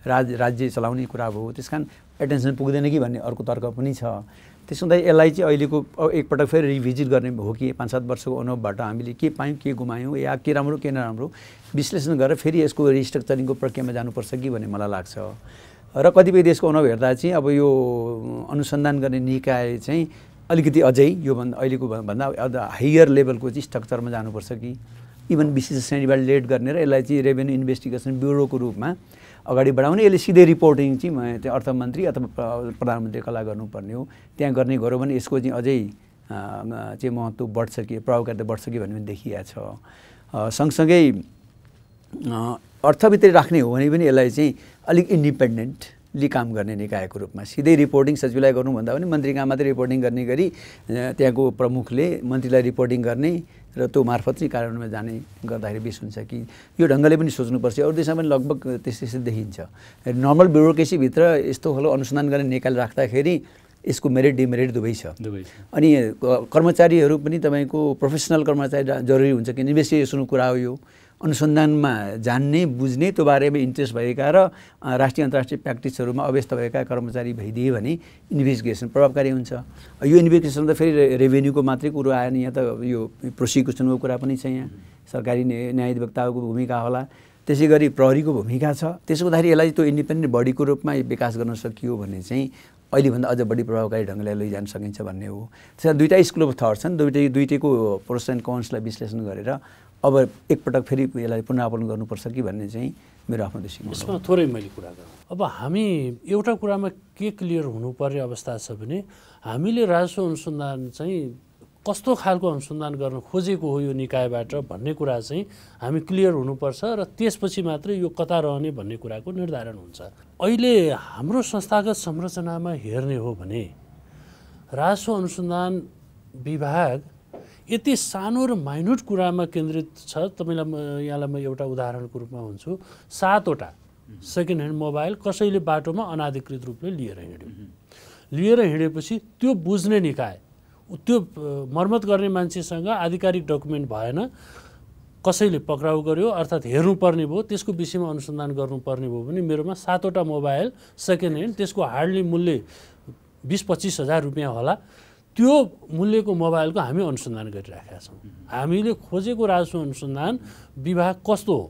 राज्य चलाउने कुरा हो, त्यस कारण एटेन्सन पुग्दैन कि भन्ने अर्को तर्क पनि छ। त्यसो हुँदा यसलाई चाहिँ अहिलेको एकपटक फेरि रिभिजिट गर्ने हो कि 5-7 वर्षको अनुभवबाट हामीले के पायौँ के गुमायौँ या के राम्रो के नराम्रो विश्लेषण गरेर फेरि यसको रिस्ट्रक्चरिङको प्रक्रियामा जानुपर्छ कि भन्ने मलाई लाग्छ। र कतिपय देशको अनुभव हेर्दा चाहिँ अब यो अनुसन्धान गर्ने निकाय चाहिँ अलिकति अझै योभन्दा अहिलेको भन्दा अझ हायर लेभलको चाहिँ स्ट्रक्चरमा जानुपर्छ कि इभन विशेष श्रेणीबाट लेड गर्ने र यसलाई चाहिँ रेभेन्यू इन्भेस्टिगेसन ब्युरोको रूपमा अगाडि बढाउने, यसले सिधै रिपोर्टिङ चाहिँ त्यो अर्थमन्त्री अथवा प्रधानमन्त्रीलाई गर्नुपर्ने हो। त्यहाँ गर्ने गऱ्यो भने यसको चाहिँ अझै चाहिँ महत्त्व बढ्छ कि प्रभावकारिता बढ्छ कि भन्ने पनि देखिएको छ। सँगसँगै अर्थभित्रै राख्ने हो भने पनि यसलाई चाहिँ अलिक इन्डिपेन्डेन्टली काम गर्ने निकायको रूपमा सिधै रिपोर्टिङ सचिवलाई गर्नुभन्दा पनि मन्त्री कहाँ मात्रै रिपोर्टिङ गर्ने गरी त्यहाँको प्रमुखले मन्त्रीलाई रिपोर्टिङ गर्ने र त्यो मार्फत चाहिँ कार्यान्वयनमा जाने गर्दाखेरि बेस हुन्छ कि यो ढङ्गले पनि सोच्नुपर्छ। अरू देशमा पनि लगभग त्यस्तै देखिन्छ। नर्मल ब्युरोक्रेसीभित्र यस्तो खालको अनुसन्धान गर्ने निकाय राख्दाखेरि यसको मेरिट डिमेरिट दुवै छ। अनि कर्मचारीहरू पनि तपाईँको प्रोफेसनल कर्मचारी जरुरी हुन्छ कि इन्भेस्टिगेसनको कुरा हो, यो अनुसन्धानमा जान्ने बुझ्ने त्यो बारेमा इन्ट्रेस्ट भएका र राष्ट्रिय अन्तर्राष्ट्रिय प्र्याक्टिसहरूमा अभ्यस्त भएका कर्मचारी भइदिए भने इन्भेस्टिगेसन प्रभावकारी हुन्छ। यो इन्भेस्टिगेसन त फेरि रेभेन्यूको मात्रै कुरो आएन, यहाँ त यो प्रोसिक्युसनको कुरा पनि छ, यहाँ सरकारी न्यायाधिवक्ताको भूमिका होला, त्यसै गरी प्रहरीको भूमिका छ। त्यसो हुँदाखेरि यसलाई त्यो इन्डिपेन्डेन्ट बडीको रूपमा विकास गर्न सकियो भने चाहिँ अहिलेभन्दा अझ बढी प्रभावकारी ढङ्गले लैजान सकिन्छ भन्ने हो। त्यसमा दुईवटा स्कुल अफ थट छन्, दुईटैको प्रोस एन्ड कन्सलाई विश्लेषण गरेर अब एकपटक फेरि यसलाई पुनरावलोकन गर्नुपर्छ कि भन्ने चाहिँ मेरो आफ्नो दृष्टिकोण हो। यसमा थोरै मैले कुरा गरौँ। अब हामी एउटा कुरामा के क्लियर हुनुपर्ने अवस्था छ भने हामीले राजस्व अनुसन्धान चाहिँ कस्तो खालको अनुसन्धान गर्न खोजेको हो यो निकायबाट भन्ने कुरा चाहिँ हामी क्लियर हुनुपर्छ र त्यसपछि मात्रै यो कता रहने भन्ने कुराको निर्धारण हुन्छ। अहिले हाम्रो संस्थागत संरचनामा हेर्ने हो भने राजस्व अनुसन्धान विभाग यति सानो र माइन्युट कुरामा केन्द्रित छ। तपाईँलाई यहाँलाई म एउटा उदाहरणको रूपमा हुन्छु। 7वटा सेकेन्ड ह्यान्ड मोबाइल कसैले बाटोमा अनाधिकृत रूपले लिएर हिँडेपछि त्यो बुझ्ने निकाय, त्यो मर्मत गर्ने मान्छेसँग आधिकारिक डकुमेन्ट भएन, कसैले पक्राउ गर्यो अर्थात् हेर्नुपर्ने भयो, त्यसको विषयमा अनुसन्धान गर्नुपर्ने भयो भने मेरोमा 7वटा मोबाइल सेकेन्ड ह्यान्ड, त्यसको हार्डली मूल्य 20-25 हजार रुपियाँ होला, त्यो मूल्यको मोबाइलको हामी अनुसन्धान गरिराखेका छौँ। हामीले खोजेको राजस्व अनुसन्धान विभाग कस्तो हो?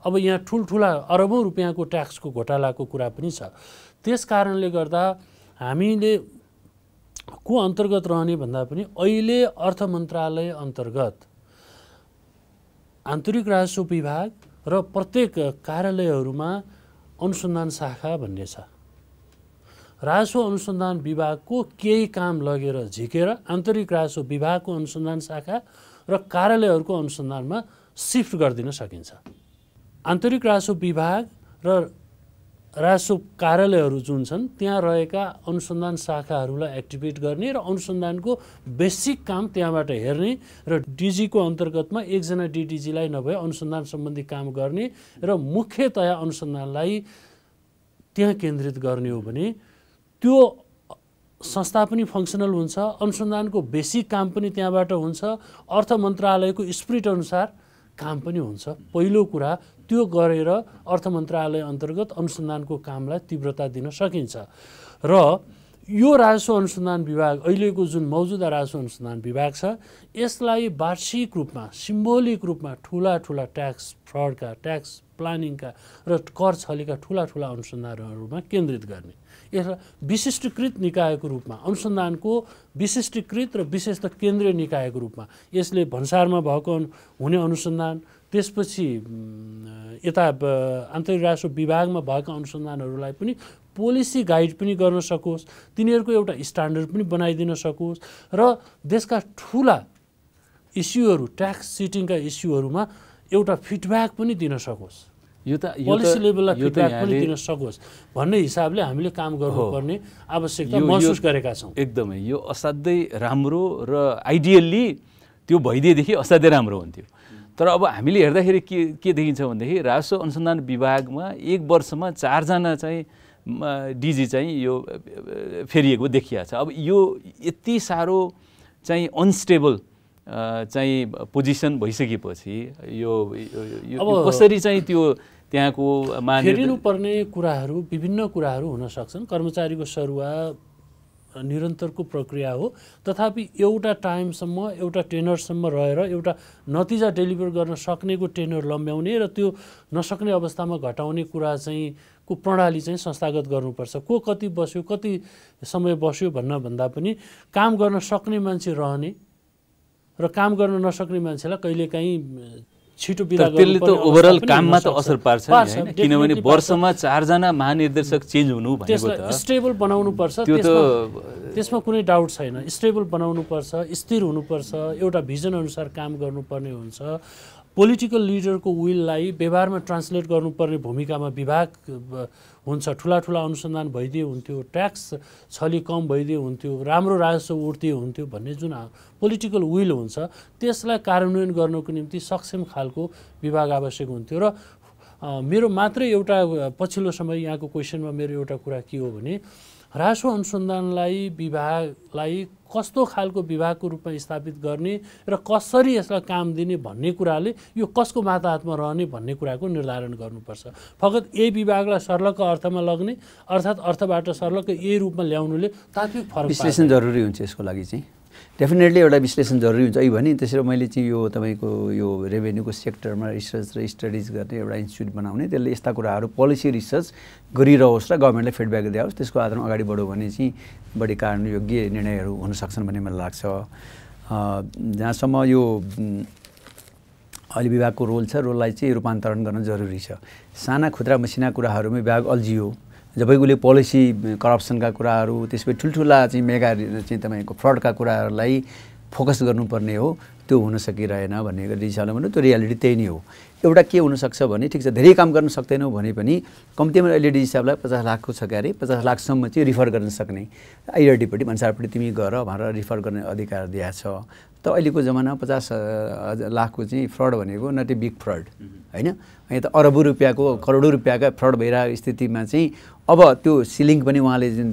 अब यहाँ ठुल्ठुला अरबौँ रुपियाँको ट्याक्सको घोटालाको कुरा पनि छ। त्यस कारणले गर्दा हामीले को अन्तर्गत रहने भन्दा पनि अहिले अर्थ मन्त्रालय अन्तर्गत आन्तरिक राजस्व विभाग र प्रत्येक कार्यालयहरूमा अनुसन्धान शाखा भन्ने छ। राजस्व अनुसन्धान विभागको केही काम लगेर झिकेर आन्तरिक राजस्व विभागको अनुसन्धान शाखा र कार्यालयहरूको अनुसन्धानमा सिफ्ट गरिदिन सकिन्छ। आन्तरिक राजस्व विभाग र राजस्व कार्यालयहरू जुन छन् त्यहाँ रहेका अनुसन्धान शाखाहरूलाई एक्टिभेट गर्ने र अनुसन्धानको बेसिक काम त्यहाँबाट हेर्ने र डिजीको अन्तर्गतमा एकजना डिडिजीलाई नभए अनुसन्धान सम्बन्धी काम गर्ने र मुख्यतया अनुसन्धानलाई त्यहाँ केन्द्रित गर्ने हो भने त्यो संस्था पनि फङ्सनल हुन्छ, अनुसन्धानको बेसिक काम पनि त्यहाँबाट हुन्छ, अर्थ मन्त्रालयको स्पिरिट अनुसार काम पनि हुन्छ। पहिलो कुरा त्यो गरेर अर्थ मन्त्रालय अन्तर्गत अनुसन्धानको कामलाई तीव्रता दिन सकिन्छ। र यो राजस्व अनुसन्धान विभाग अहिलेको जुन मौजुदा राजस्व अनुसन्धान विभाग छ यसलाई वार्षिक रूपमा सिम्बोलिक रूपमा ठुला ट्याक्स फ्रडका, ट्याक्स प्लानिङका र कर छलेका ठुला अनुसन्धानहरूमा केन्द्रित गर्ने, यसलाई विशिष्टीकृत निकायको रूपमा अनुसन्धानको विशिष्टीकृत र विशेषतः केन्द्रीय निकायको रूपमा यसले भन्सारमा भएको हुने अनुसन्धान, त्यसपछि यता आन्तरिक राजस्व विभागमा भएका अनुसन्धानहरूलाई पनि पोलिसी गाइड पनि गर्न सकोस्, तिनीहरूको एउटा स्ट्यान्डर्ड पनि बनाइदिन सकोस् र देशका ठुला इस्युहरू ट्याक्स सिटिङका इस्युहरूमा एउटा फिडब्याक पनि दिन सकोस्, पोलिसी लेभललाई फिडब्याक पनि दिन सकोस् भन्ने हिसाबले हामीले काम गर्नुपर्ने आवश्यकता महसुस गरेका छौँ। एकदमै यो असाध्यै राम्रो र आइडियल्ली त्यो भइदिएदेखि असाध्यै राम्रो हुन्थ्यो। तर अब हामीले हेर्दाखेरि के देखिन्छ भनेदेखि राजस्व अनुसन्धान विभागमा 1 वर्षमा 4 जना चाहिँ डिजी चाहिँ यो फेरिएको देखिया छ। अब यो यति साह्रो चाहिँ अनस्टेबल चाहिँ पोजिसन भइसकेपछि यो कसरी चाहिँ त्यो त्यहाँको फेरिनुपर्ने कुराहरू विभिन्न कुराहरू हुन सक्छन्। कर्मचारीको सरुवा निरन्तरको प्रक्रिया हो, तथापि एउटा टाइमसम्म एउटा टेनरसम्म रहेर एउटा नतिजा डेलिभर गर्न सक्नेको टेनर लम्ब्याउने र त्यो नसक्ने अवस्थामा घटाउने कुरा चाहिँ को प्रणाली चाहिँ संस्थागत गर्नुपर्छ। को कति बस्यो कति समय बस्यो भन्दा पनि काम गर्न सक्ने मान्छे रहने र काम गर्न नसक्ने मान्छेलाई कहिलेकाहीँ छिटो बिदा गर्नुपर्ने त्यसले त ओभरअल काममा त असर पार्छ हैन, किनभने वर्षमा 4 जना महानिर्देशक चेन्ज हुनु भनेको त स्टेबल बनाउनु पर्छ। त्यसमा कुनै डाउट छैन। स्टेबल बनाउनु पर्छ, स्थिर हुनुपर्छ, एउटा भिजन अनुसार काम गर्नुपर्ने हुन्छ। पोलिटिकल लिडरको विललाई व्यवहारमा ट्रान्सलेट गर्नुपर्ने भूमिकामा विभाग हुन्छ। ठुला अनुसन्धान भइदिए हुन्थ्यो, ट्याक्स छली कम भइदिए हुन्थ्यो, राम्रो राजस्व उठ्दिए हुन्थ्यो भन्ने जुन पोलिटिकल विल हुन्छ त्यसलाई कार्यान्वयन गर्नको निम्ति सक्षम खालको विभाग आवश्यक हुन्थ्यो। र मेरो मात्रै एउटा पछिल्लो समय यहाँको क्वेसनमा मेरो एउटा कुरा के हो भने राजस्व अनुसन्धानलाई विभागलाई कस्तो खालको विभागको रूपमा स्थापित गर्ने र कसरी यसलाई काम दिने भन्ने कुराले यो कसको माताहतमा रहने भन्ने कुराको निर्धारण गर्नुपर्छ। फगत ए विभागलाई सर्लक्क अर्थमा लग्ने अर्थात् अर्थबाट सर्लक्क ए रूपमा ल्याउनुले तात्विक फरक विश्लेषण जरुरी हुन्छ। यसको लागि चाहिँ डेफिनेटली एउटा विश्लेषण जरुरी हुन्छ। यही भने त्यसरी मैले चाहिँ यो तपाईँको यो रेभेन्यूको सेक्टरमा रिसर्च र स्टडिज गर्ने एउटा इन्स्टिट्युट बनाउने, त्यसले यस्ता कुराहरू पोलिसी रिसर्च गरिरहोस् र गभर्मेन्टलाई फिडब्याक दियोस्, त्यसको आधारमा अगाडि बढ्यो भने चाहिँ बढी कारणयोग्य निर्णयहरू हुन सक्छन् भन्ने मलाई लाग्छ। जहाँसम्म यो अहिले विभागको रोल छ, रोललाई चाहिँ रूपान्तरण गर्न जरुरी छ। साना खुद्रा मसिना कुराहरूमा विभाग अल्झियो, जबैले पोलिसी करप्सनका कुराहरू त्यसपछि ठुल्ठुला चाहिँ मेगा चाहिँ तपाईँको फ्रडका कुराहरूलाई फोकस गर्नुपर्ने हो, त्यो हुन सकिरहेन भन्ने हिसाबले भन्नु त्यो रियालिटी त्यही नै हो। एउटा के हुनसक्छ भने ठिक छ धेरै काम गर्न सक्दैनौँ भने पनि कम्तीमा अहिले हिसाबलाई 50 लाखको छ क्यारे 50 लाखसम्म चाहिँ रिफर गर्न सक्ने आइआरडीपट्टि भन्सारपट्टि तिमी गर भनेर रिफर गर्ने अधिकार दिएको छ। त अहिलेको जमानामा 50 लाखको चाहिँ फ्रड भनेको नट ए बिग फ्रड होइन। यहाँ त अरबौँ रुपियाँको करोडौँ रुपियाँका फ्रड भइरहेको स्थितिमा चाहिँ अब त्यो सिलिङ पनि उहाँले जुन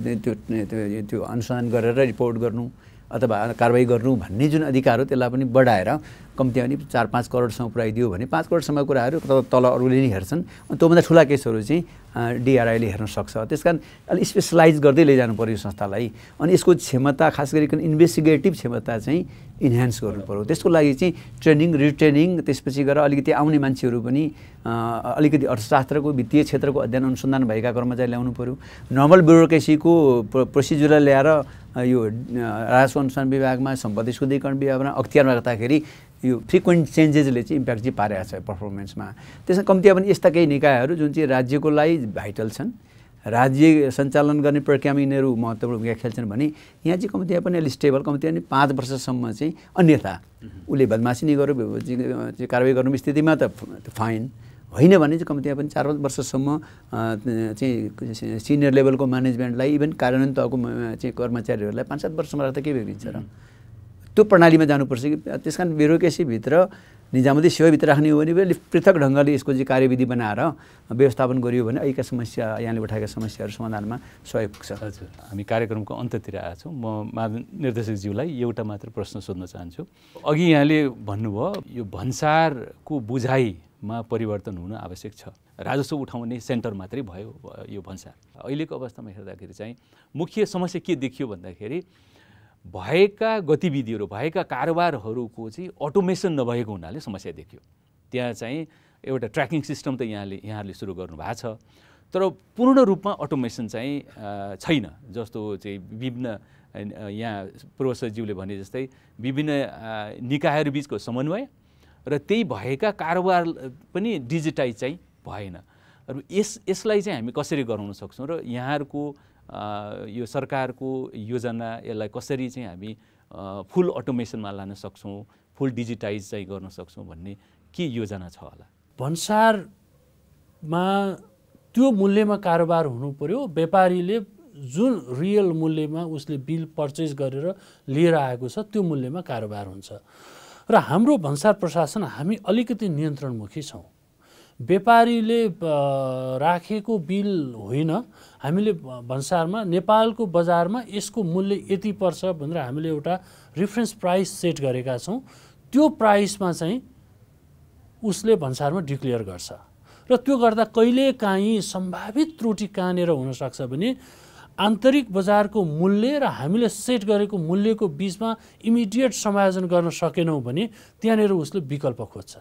त्यो अनुसन्धान गरेर रिपोर्ट गर्नु अथवा कारबाही गर्नु भन्ने जुन अधिकार हो त्यसलाई पनि बढाएर कम्ती पनि 4-5 करोडसम्म पुऱ्याइदियो भने 5 करोडसम्म कुराहरू तल अरूले नि हेर्छन्। त्योभन्दा ठुला केसहरू चाहिँ डिआरआईले हेर्न सक्छ। त्यस कारण अलिक स्पेसलाइज गर्दै लैजानु पर्यो संस्थालाई। अनि यसको क्षमता खास गरिकन इन्भेस्टिगेटिभ क्षमता चाहिँ इन्हान्स गर्नु पर्यो। त्यसको लागि चाहिँ ट्रेनिङ रिट्रेनिङ त्यसपछि गएर अलिकति आउने मान्छेहरू पनि अलिकति अर्थशास्त्रको वित्तीय क्षेत्रको अध्ययन अनुसन्धान भएका कर्मचारी ल्याउनु पर्यो। नर्मल ब्युरोक्रेसीको प्रोसिजरलाई ल्याएर यो राजस्व अनुसन्धान विभागमा सम्पत्ति शुद्धिकरण विभागमा अख्तियारमा राख्दाखेरि यो फ्रिक्वेन्ट चेन्जेसले चाहिँ इम्प्याक्ट चाहिँ पारेको छ पर्फर्मेन्समा। त्यसमा कम्ती पनि यस्ता केही निकायहरू जुन चाहिँ राज्यको लागि भाइटल छन्, राज्य सञ्चालन गर्ने प्रक्रियामा यिनीहरू महत्त्वपूर्ण भूमिका खेल्छन् भने यहाँ चाहिँ कम्ती पनि अलि स्टेबल कम्ती पनि 5 वर्षसम्म चाहिँ अन्यथा उसले बदमासी नै गर्यो कारबाही गर्नु स्थितिमा त फाइन होइन भने चाहिँ कम्ती पनि 4 वर्षसम्म चाहिँ सिनियर लेभलको म्यानेजमेन्टलाई इभन कार्यान्वयन तहको चाहिँ कर्मचारीहरूलाई 5-7 वर्षमा राख्दा के बिग्रिन्छ र त्यो प्रणालीमा जानुपर्छ कि। त्यस कारण ब्युरोक्रेसीभित्र निजामती सेवाभित्र राख्ने हो भने पृथक ढङ्गले यसको चाहिँ कार्यविधि बनाएर व्यवस्थापन गरियो भने अहिलेका समस्या यहाँले उठाएका समस्याहरू समाधानमा सहयोग पुग्छ। हजुर, हामी कार्यक्रमको अन्त्यतिर आएका छौँ। म महानिर्देशकज्यूलाई एउटा मात्र प्रश्न सोध्न चाहन्छु। अघि यहाँले भन्नुभयो यो भन्सारको बुझाइमा परिवर्तन हुन आवश्यक छ, राजस्व उठाउने सेन्टर मात्रै भयो यो भन्सार। अहिलेको अवस्थामा हेर्दाखेरि चाहिँ मुख्य समस्या के देखियो भन्दाखेरि भएका गतिविधिहरू भएका कारोबारहरूको चाहिँ अटोमेसन नभएको हुनाले समस्या देखियो। त्यहाँ चाहिँ एउटा ट्र्याकिङ सिस्टम त यहाँहरूले सुरु गर्नुभएको छ, तर पूर्ण रूपमा अटोमेसन चाहिँ छैन। जस्तो चाहिँ विभिन्न यहाँ प्रोफेसरज्यूले भने जस्तै विभिन्न निकायहरू बिचको समन्वय र त्यही भएका कारोबार पनि डिजिटाइज चाहिँ भएन। यसलाई चाहिँ हामी कसरी गराउन सक्छौँ र यहाँहरूको यो सरकारको योजना यसलाई कसरी चाहिँ हामी फुल अटोमेसनमा लान सक्छौँ, फुल डिजिटाइज चाहिँ गर्न सक्छौँ भन्ने के योजना छ होला? भन्सारमा त्यो मूल्यमा कारोबार हुनु पर्यो। व्यापारीले जुन रियल मूल्यमा उसले बिल पर्चेज गरेर लिएर आएको छ त्यो मूल्यमा कारोबार हुन्छ। र हाम्रो भन्सार प्रशासन हामी अलिकति नियन्त्रणमुखी छौँ। व्यापारीले राखेको बिल होइन, हामीले भन्सारमा नेपालको बजारमा यसको मूल्य यति पर्छ भनेर हामीले एउटा रेफरेन्स प्राइस सेट गरेका छौँ। त्यो प्राइसमा चाहिँ उसले भन्सारमा डिक्लेयर गर्छ र त्यो गर्दा कहिलेकाहीँ सम्भावित त्रुटि कहाँनिर हुनसक्छ भने आन्तरिक बजारको मूल्य र हामीले सेट गरेको मूल्यको बिचमा इमिडिएट समायोजन गर्न सकेनौँ भने त्यहाँनिर उसले विकल्प खोज्छ।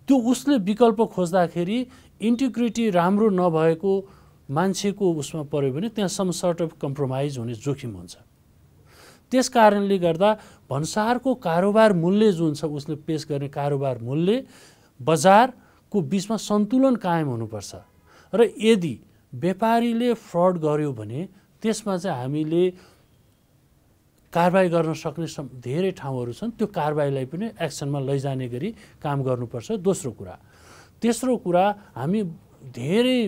त्यो उसले विकल्प खोज्दाखेरि इन्टिग्रिटी राम्रो नभएको मान्छेको उसमा पऱ्यो भने त्यहाँ सम सर्ट अफ कम्प्रोमाइज हुने जोखिम हुन्छ। त्यस कारणले गर्दा भन्सारको कारोबार मूल्य जुन छ उसले पेश गर्ने कारोबार मूल्य बजारको बिचमा सन्तुलन कायम हुनुपर्छ र यदि व्यापारीले फ्रड गर्यो भने त्यसमा चाहिँ हामीले कारबाही गर्न सक्ने धेरै ठाउँहरू छन्। त्यो कारबाहीलाई पनि एक्सनमा लैजाने गरी काम गर्नुपर्छ। दोस्रो कुरा, तेस्रो कुरा, हामी धेरै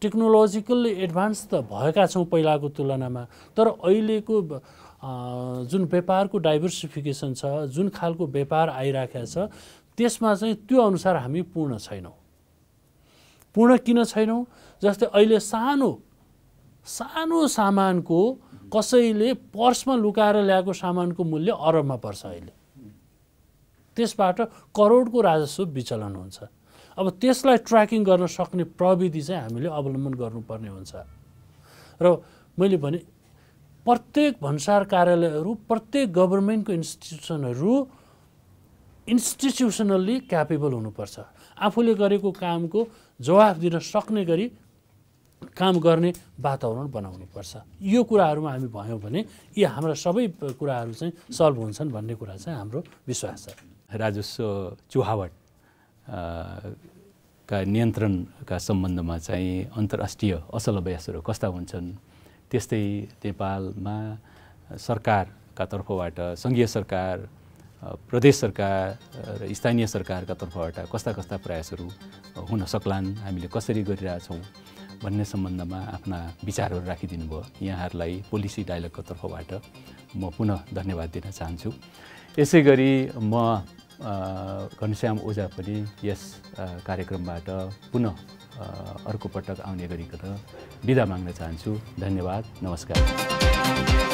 टेक्नोलोजिकल्ली एडभान्स त भएका छौँ पहिलाको तुलनामा, तर अहिलेको जुन व्यापारको डाइभर्सिफिकेसन छ, जुन खालको व्यापार आइराखेको छ त्यसमा चाहिँ त्यो अनुसार हामी पूर्ण छैनौँ। पूर्ण किन छैनौँ? जस्तै अहिले सानो सामानको कसैले पर्समा लुकाएर ल्याएको सामानको मूल्य अरबमा पर्छ अहिले। त्यसबाट करोडको राजस्व विचलन हुन्छ। अब त्यसलाई ट्र्याकिङ गर्न सक्ने प्रविधि चाहिँ हामीले अवलम्बन गर्नुपर्ने हुन्छ। र मैले भने प्रत्येक भन्सार कार्यालयहरू, प्रत्येक गभर्मेन्टको इन्स्टिट्युसनल्ली क्यापेबल हुनुपर्छ। आफूले गरेको कामको जवाफ दिन सक्ने गरी काम गर्ने वातावरण बनाउनुपर्छ। यो कुराहरूमा हामी भयौँ भने यी हाम्रा सबै कुराहरू चाहिँ सल्भ हुन्छन् भन्ने कुरा चाहिँ हाम्रो विश्वास छ। राजस्व चुहावट का नियन्त्रणका सम्बन्धमा चाहिँ अन्तर्राष्ट्रिय असल अभ्यासहरू कस्ता हुन्छन्, त्यस्तै नेपालमा सरकारका तर्फबाट, सङ्घीय सरकार, प्रदेश सरकार र स्थानीय सरकारका तर्फबाट कस्ता कस्ता प्रयासहरू हुन सक्लान्, हामीले कसरी गरिरहेछौँ भन्ने सम्बन्धमा आफ्ना विचारहरू राखिदिनु भयो। यहाँहरूलाई पोलिसी डायलगको तर्फबाट म पुनः धन्यवाद दिन चाहन्छु। यसै गरी म घनश्याम ओझा पनि यस कार्यक्रमबाट पुनः अर्को पटक आउने गरिकन बिदा माग्न चाहन्छु। धन्यवाद, नमस्कार।